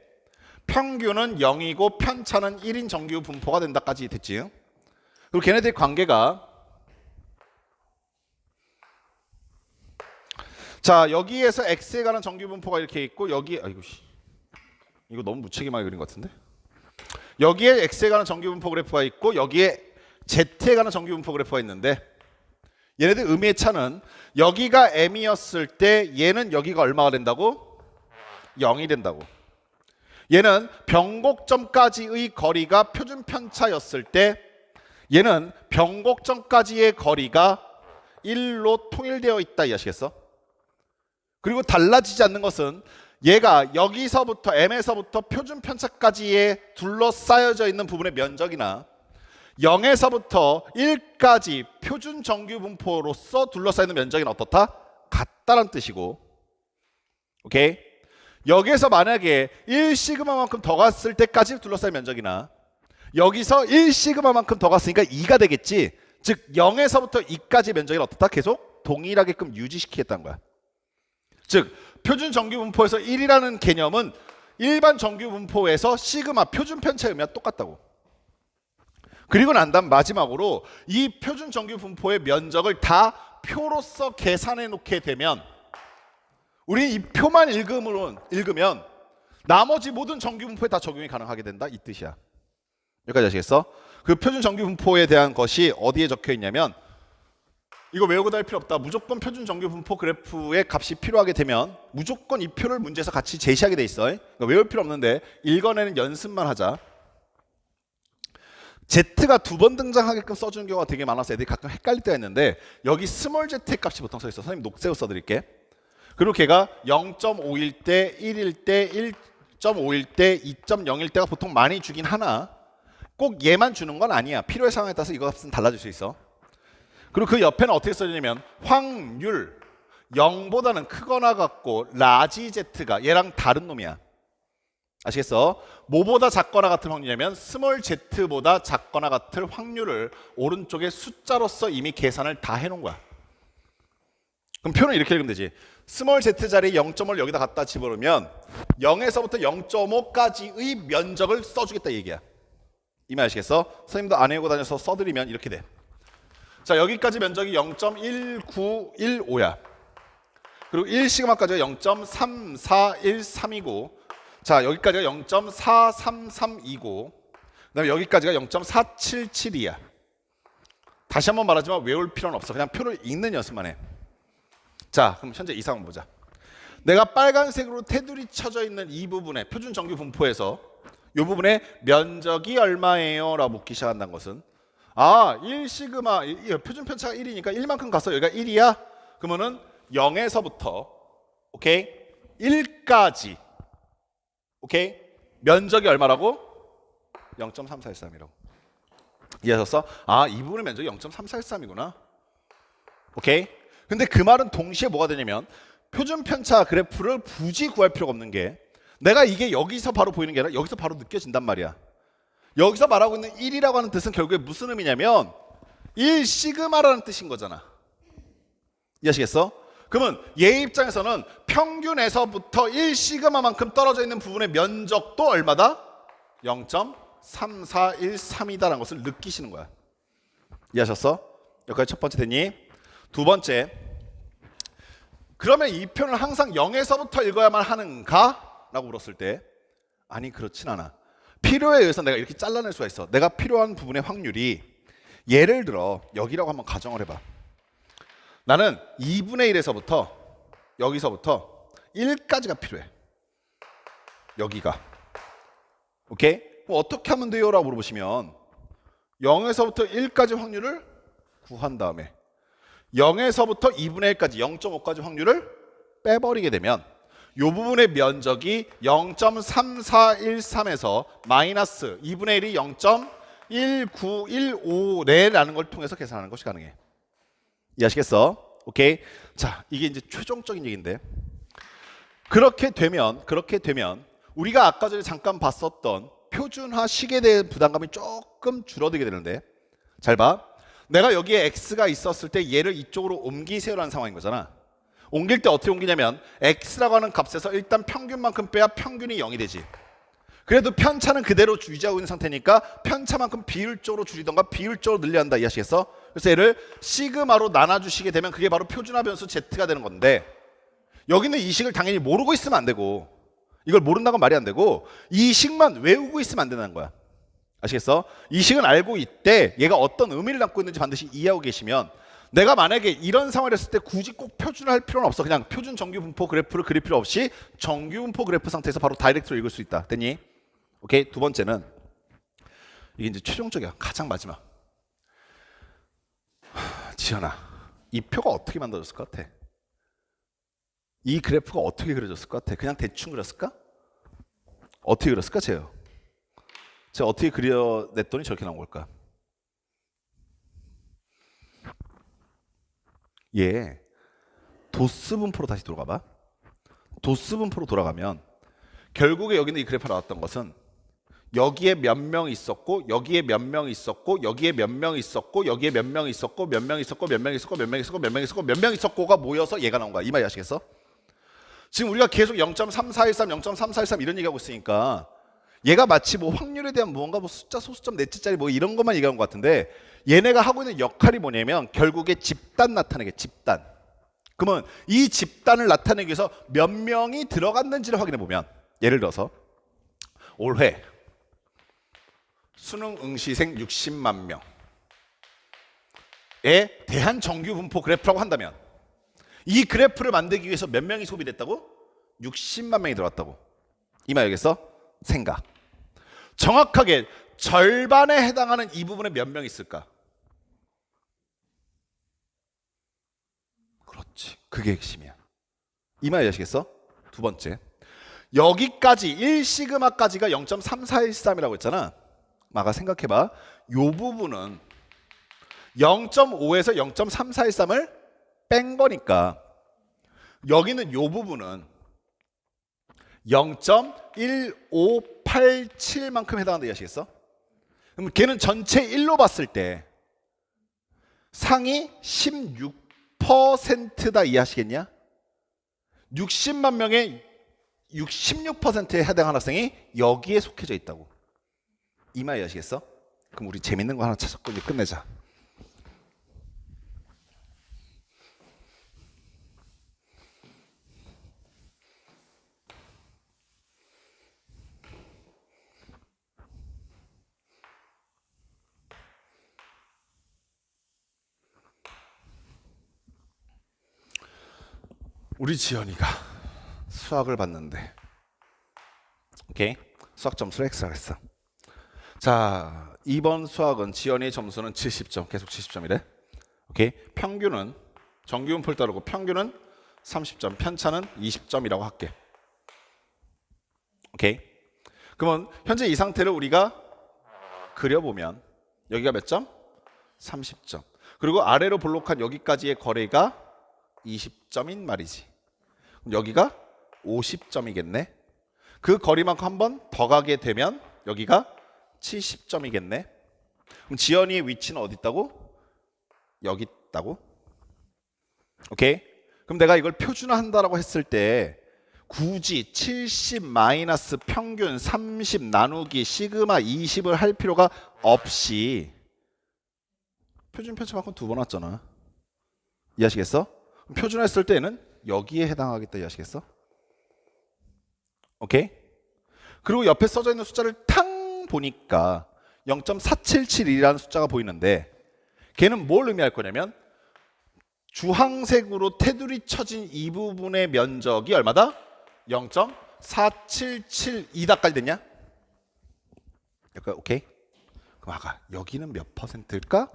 평균은 0이고 편차는 1인 정규분포가 된다까지 됐지. 그리고 걔네들의 관계가 자, 여기에서 x에 관한 정규분포가 이렇게 있고 여기 아이고 이거 너무 무책임하게 그린 것 같은데. 여기에 x에 관한 정규분포 그래프가 있고 여기에 z에 관한 정규분포 그래프가 있는데 얘네들 의미의 차는 여기가 m이었을 때 얘는 여기가 얼마가 된다고? 0이 된다고. 얘는 변곡점까지의 거리가 표준 편차였을 때 얘는 변곡점까지의 거리가 1로 통일되어 있다 이해하시겠어? 그리고 달라지지 않는 것은 얘가 여기서부터 m에서부터 표준 편차까지의 둘러싸여져 있는 부분의 면적이나 0에서부터 1까지 표준 정규분포로서 둘러싸이는 면적이 어떻다? 같다는 뜻이고, 오케이? 여기에서 만약에 1시그마만큼 더 갔을 때까지 둘러싸인 면적이나 여기서 1시그마만큼 더 갔으니까 2가 되겠지. 즉 0에서부터 2까지 면적이 어떻다? 계속 동일하게끔 유지시키겠다는 거야. 즉 표준 정규분포에서 1이라는 개념은 일반 정규분포에서 시그마 표준 편차의 의미와 똑같다고. 그리고 난 다음 마지막으로 이 표준 정규분포의 면적을 다 표로서 계산해 놓게 되면 우리 이 표만 읽으면 나머지 모든 정규분포에 다 적용이 가능하게 된다 이 뜻이야. 여기까지 아시겠어? 그 표준 정규분포에 대한 것이 어디에 적혀 있냐면 이거 외우고 다닐 필요 없다. 무조건 표준 정규분포 그래프의 값이 필요하게 되면 무조건 이 표를 문제에서 같이 제시하게 돼 있어. 그러니까 외울 필요 없는데 읽어내는 연습만 하자. Z가 두 번 등장하게끔 써주는 경우가 되게 많아서 애들이 가끔 헷갈릴 때가 있는데 여기 스몰 Z의 값이 보통 써 있어. 선생님 녹색으로 써드릴게. 그리고 걔가 0.5일 때, 1일 때, 1.5일 때, 2.0일 때가 보통 많이 주긴 하나 꼭 얘만 주는 건 아니야. 필요의 상황에 따라서 이거 값은 달라질 수 있어. 그리고 그 옆에는 어떻게 써지냐면 확률 0보다는 크거나 같고 라지 Z가 얘랑 다른 놈이야. 아시겠어? 뭐보다 작거나 같은 확률이냐면 스몰 z보다 작거나 같을 확률을 오른쪽에 숫자로서 이미 계산을 다 해놓은 거야. 그럼 표는 이렇게 읽으면 되지. 스몰 z 자리에 0.5를 여기다 갖다 집어넣으면 0에서부터 0.5까지의 면적을 써주겠다 이 얘기야. 이 말 아시겠어? 선생님도 안 외우고 다녀서 써드리면 이렇게 돼. 자, 여기까지 면적이 0.1915야. 그리고 1시그마까지가 0.34132고 자, 여기까지가 0.433이고 그다음에 여기까지가 0.477이야. 다시 한번 말하지만 외울 필요는 없어. 그냥 표를 읽는 연습만 해. 자, 그럼 현재 이 상황 보자. 내가 빨간색으로 테두리 쳐져 있는 이 부분에 표준 정규 분포에서 이 부분에 면적이 얼마예요? 라고 묻기 시작한다는 것은 1시그마 표준 편차가 1이니까 1만큼 가서 여기가 1이야? 그러면은 0에서부터 오케이? 1까지 오케이? 면적이 얼마라고? 0.3413이라고. 이해하셨어? 이 부분의 면적이 0.3413이구나. 오케이? 근데 그 말은 동시에 뭐가 되냐면 표준 편차 그래프를 굳이 구할 필요가 없는 게 내가 이게 여기서 바로 보이는 게 아니라 여기서 바로 느껴진단 말이야. 여기서 말하고 있는 1이라고 하는 뜻은 결국에 무슨 의미냐면 1 시그마라는 뜻인 거잖아. 이해하시겠어? 그러면 얘 입장에서는 평균에서부터 1 시그마만큼 떨어져 있는 부분의 면적도 얼마다? 0.3413이다라는 것을 느끼시는 거야. 이해하셨어? 여기까지 첫 번째 됐니? 두 번째, 그러면 이 표현을 항상 0에서부터 읽어야만 하는가? 라고 물었을 때 아니 그렇진 않아. 필요에 의해서 내가 이렇게 잘라낼 수가 있어. 내가 필요한 부분의 확률이 예를 들어 여기라고 한번 가정을 해봐. 나는 2분의 1에서부터 여기서부터 1까지가 필요해. 여기가. 오케이? 그럼 어떻게 하면 돼요? 라고 물어보시면 0에서부터 1까지 확률을 구한 다음에 0에서부터 2분의 1까지 0.5까지 확률을 빼버리게 되면 이 부분의 면적이 0.3413에서 마이너스 2분의 1이 0.1915네라는 걸 통해서 계산하는 것이 가능해. 이해하시겠어? 오케이. 자, 이게 이제 최종적인 얘기인데 그렇게 되면 우리가 아까 전에 잠깐 봤었던 표준화 식에 대한 부담감이 조금 줄어들게 되는데 잘 봐. 내가 여기에 x가 있었을 때 얘를 이쪽으로 옮기세요라는 상황인 거잖아. 옮길 때 어떻게 옮기냐면 x라고 하는 값에서 일단 평균만큼 빼야 평균이 0이 되지. 그래도 편차는 그대로 유지하고 있는 상태니까 편차만큼 비율적으로 줄이던가 비율적으로 늘려야 한다. 이해하시겠어? 그래서 얘를 시그마로 나눠주시게 되면 그게 바로 표준화 변수 z가 되는 건데 여기는 이 식을 당연히 모르고 있으면 안 되고 이걸 모른다고 말이 안 되고 이 식만 외우고 있으면 안 된다는 거야. 아시겠어? 이 식은 알고 있대. 얘가 어떤 의미를 담고 있는지 반드시 이해하고 계시면 내가 만약에 이런 상황을 했을 때 굳이 꼭 표준화할 필요는 없어. 그냥 표준 정규 분포 그래프를 그릴 필요 없이 정규 분포 그래프 상태에서 바로 다이렉트로 읽을 수 있다. 됐니? 오케이. 두 번째는 이게 이제 최종적이야. 가장 마지막. 지현아, 이 표가 어떻게 만들어졌을 것 같아? 이 그래프가 어떻게 그려졌을 것 같아? 그냥 대충 그렸을까? 어떻게 그렸을까, 제가 어떻게 그려냈더니 저렇게 나온 걸까? 얘 도스 분포로 다시 돌아가 봐. 도스 분포로 돌아가면 결국에 여기는 이 그래프가 나왔던 것은 여기에 몇 명 있었고 여기에 몇 명 있었고 여기에 몇 명 있었고 여기에 몇 명 있었고 몇 명 있었고 몇 명 있었고 몇 명 있었고 몇 명 있었고 몇 명 있었고가 모여서 얘가 나온 거야. 이 말이 아시겠어? 지금 우리가 계속 0.3413, 0.3413 이런 얘기하고 있으니까 얘가 마치 뭐 확률에 대한 무언가 뭐 숫자, 소수점, 넷째짜리 뭐 이런 것만 얘기하는 것 같은데 얘네가 하고 있는 역할이 뭐냐면 결국에 집단 나타내게, 집단. 그러면 이 집단을 나타내기 위해서 몇 명이 들어갔는지를 확인해 보면 예를 들어서 올해 수능 응시생 60만 명에 대한 정규 분포 그래프라고 한다면 이 그래프를 만들기 위해서 몇 명이 소비됐다고? 60만 명이 들어갔다고. 이 말이겠어? 생각. 정확하게 절반에 해당하는 이 부분에 몇 명 있을까? 그렇지. 그게 핵심이야. 이 말이 아시겠어? 두 번째. 여기까지 1시그마까지가 0.3413이라고 했잖아. 마가 생각해봐. 요 부분은 0.5에서 0.3413을 뺀 거니까 여기는 요 부분은 0.1587만큼 해당한다. 이해하시겠어? 그럼 걔는 전체 1로 봤을 때 상위 16%다. 이해하시겠냐? 60만 명의 16%에 해당하는 학생이 여기에 속해져 있다고. 이 말 이해하시겠어? 그럼 우리 재밌는 거 하나 찾았고 이제 끝내자. 우리 지연이가 수학을 봤는데 오케이? 수학 점수를 X라고 했어. 자, 이번 수학은 지연이의 점수는 70점, 계속 70점이래. 오케이? 평균은 정규분포를 따르고 평균은 30점, 편차는 20점이라고 할게. 오케이? 그러면 현재 이 상태를 우리가 그려보면 여기가 몇 점? 30점. 그리고 아래로 볼록한 여기까지의 거리가 20점인 말이지. 그럼 여기가 50점이겠네. 그 거리만큼 한 번 더 가게 되면 여기가 70점이겠네. 그럼 지연이의 위치는 어디 있다고? 여기 있다고? 오케이? 그럼 내가 이걸 표준화한다라고 했을 때 굳이 70 마이너스 평균 30 나누기 시그마 20을 할 필요가 없이 표준 편차만큼 2번 왔잖아. 이해하시겠어? 그럼 표준화했을 때는 여기에 해당하겠다. 이해하시겠어? 오케이? 그리고 옆에 써져 있는 숫자를 탕 보니까 0.4771이라는 숫자가 보이는데 걔는 뭘 의미할 거냐면 주황색으로 테두리 쳐진 이 부분의 면적이 얼마다? 0.4772다까지 됐냐? 약간 오케이? 그럼 아까 여기는 몇 퍼센트일까?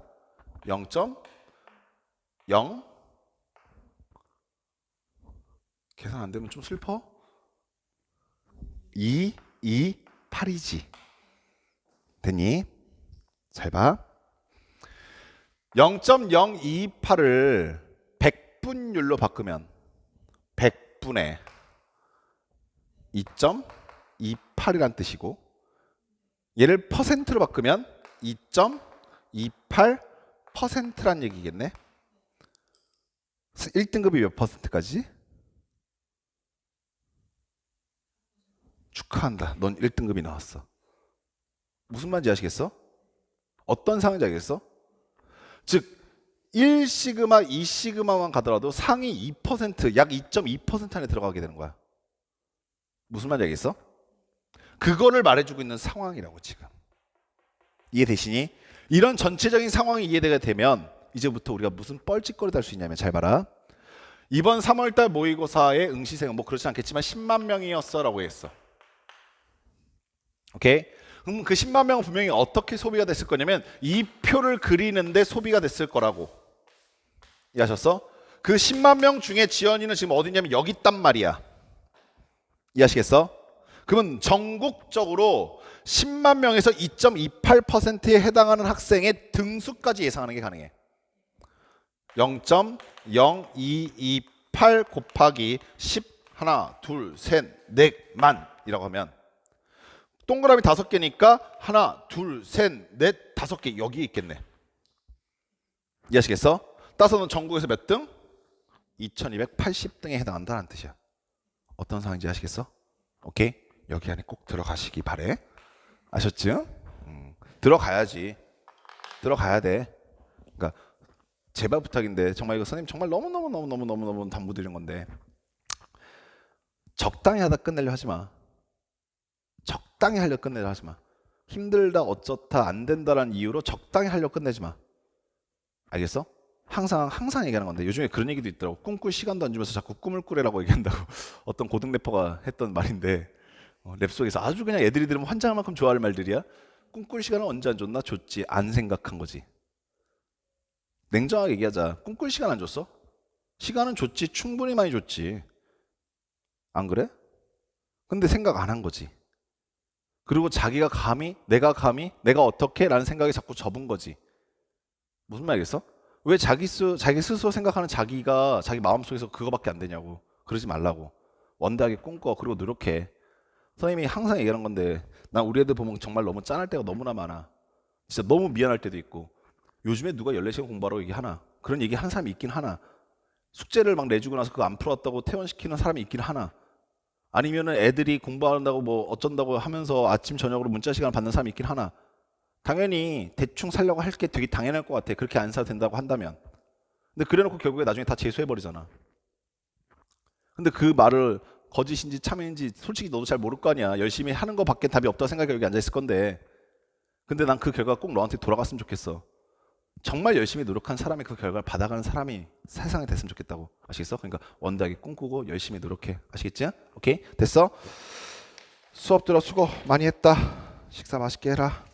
0.0 계산 안 되면 좀 슬퍼? 228이지. 됐니? 잘 봐. 0.028을 100분율로 바꾸면 100분의 2.28이란 뜻이고 얘를 퍼센트로 바꾸면 2.28%란 얘기겠네. 1등급이 몇 퍼센트까지? 축하한다. 넌 1등급이 나왔어. 무슨 말인지 아시겠어? 어떤 상황인지 알겠어? 즉 1시그마, 2시그마만 가더라도 상위 2%, 약 2.2% 안에 들어가게 되는 거야. 무슨 말인지 알겠어? 그거를 말해주고 있는 상황이라고 지금. 이해되시니? 이런 전체적인 상황이 이해되게 되면 이제부터 우리가 무슨 뻘짓거리도 할 수 있냐면 잘 봐라. 이번 3월달 모의고사의 응시생은 뭐 그렇지 않겠지만 10만 명이었어 라고 했어. 오케이? 그럼 그 10만 명은 분명히 어떻게 소비가 됐을 거냐면 이 표를 그리는데 소비가 됐을 거라고. 이해하셨어? 그 10만 명 중에 지연이는 지금 어디냐면 여기 있단 말이야. 이해하시겠어? 그러면 전국적으로 10만 명에서 2.28%에 해당하는 학생의 등수까지 예상하는 게 가능해. 0.0228 곱하기 10 하나, 둘, 셋, 넷, 만이라고 하면 동그라미 5개니까 하나, 둘, 셋, 넷, 5개 여기 있겠네. 이해하시겠어? 따라서 넌 전국에서 몇 등? 2280등에 해당한다는 뜻이야. 어떤 상황인지 아시겠어? 오케이? 여기 안에 꼭 들어가시기 바래. 아셨죠? 들어가야지. 들어가야 돼. 그러니까 제발 부탁인데 정말 이거 선생님 정말 너무너무 당부드린 건데 적당히 하다 끝내려 하지 마. 적당히 하려 끝내려 하지 마. 힘들다 어쩌다 안 된다라는 이유로 적당히 하려 끝내지 마. 알겠어? 항상 얘기하는 건데 요즘에 그런 얘기도 있더라고. 꿈꿀 시간도 안 주면서 자꾸 꿈을 꾸래라고 얘기한다고 어떤 고등 래퍼가 했던 말인데 랩 속에서 아주 그냥 애들이 들으면 환장할 만큼 좋아할 말들이야. 꿈꿀 시간은 언제 안 줬나? 줬지. 안 생각한 거지. 냉정하게 얘기하자. 꿈꿀 시간 안 줬어? 시간은 줬지. 충분히 많이 줬지. 안 그래? 근데 생각 안 한 거지. 그리고 자기가 감히 내가 어떻게? 라는 생각에 자꾸 접은 거지. 무슨 말이겠어? 왜 자기 스스로 생각하는 자기가 자기 마음속에서 그거밖에 안 되냐고. 그러지 말라고. 원대하게 꿈꿔. 그리고 노력해. 선생님이 항상 얘기하는 건데 난 우리 애들 보면 정말 너무 짠할 때가 너무나 많아. 진짜 너무 미안할 때도 있고 요즘에 누가 14시간 공부하라고 얘기하나? 그런 얘기 한 사람이 있긴 하나? 숙제를 막 내주고 나서 그거 안 풀었다고 퇴원시키는 사람이 있긴 하나? 아니면은 애들이 공부한다고 뭐 어쩐다고 하면서 아침 저녁으로 문자 시간 받는 사람이 있긴 하나? 당연히 대충 살려고 할 게 되게 당연할 것 같아. 그렇게 안 사도 된다고 한다면. 근데 그래놓고 결국에 나중에 다 재수해버리잖아. 근데 그 말을 거짓인지 참인지 솔직히 너도 잘 모를 거 아니야. 열심히 하는 거 밖에 답이 없다고 생각해 여기 앉아있을 건데. 근데 난 그 결과가 꼭 너한테 돌아갔으면 좋겠어. 정말 열심히 노력한 사람이 그 결과를 받아가는 사람이 세상에 됐으면 좋겠다고. 아시겠어? 그러니까 원대하게 꿈꾸고 열심히 노력해. 아시겠지? 오케이? 됐어? 수업 들어 수고 많이 했다. 식사 맛있게 해라.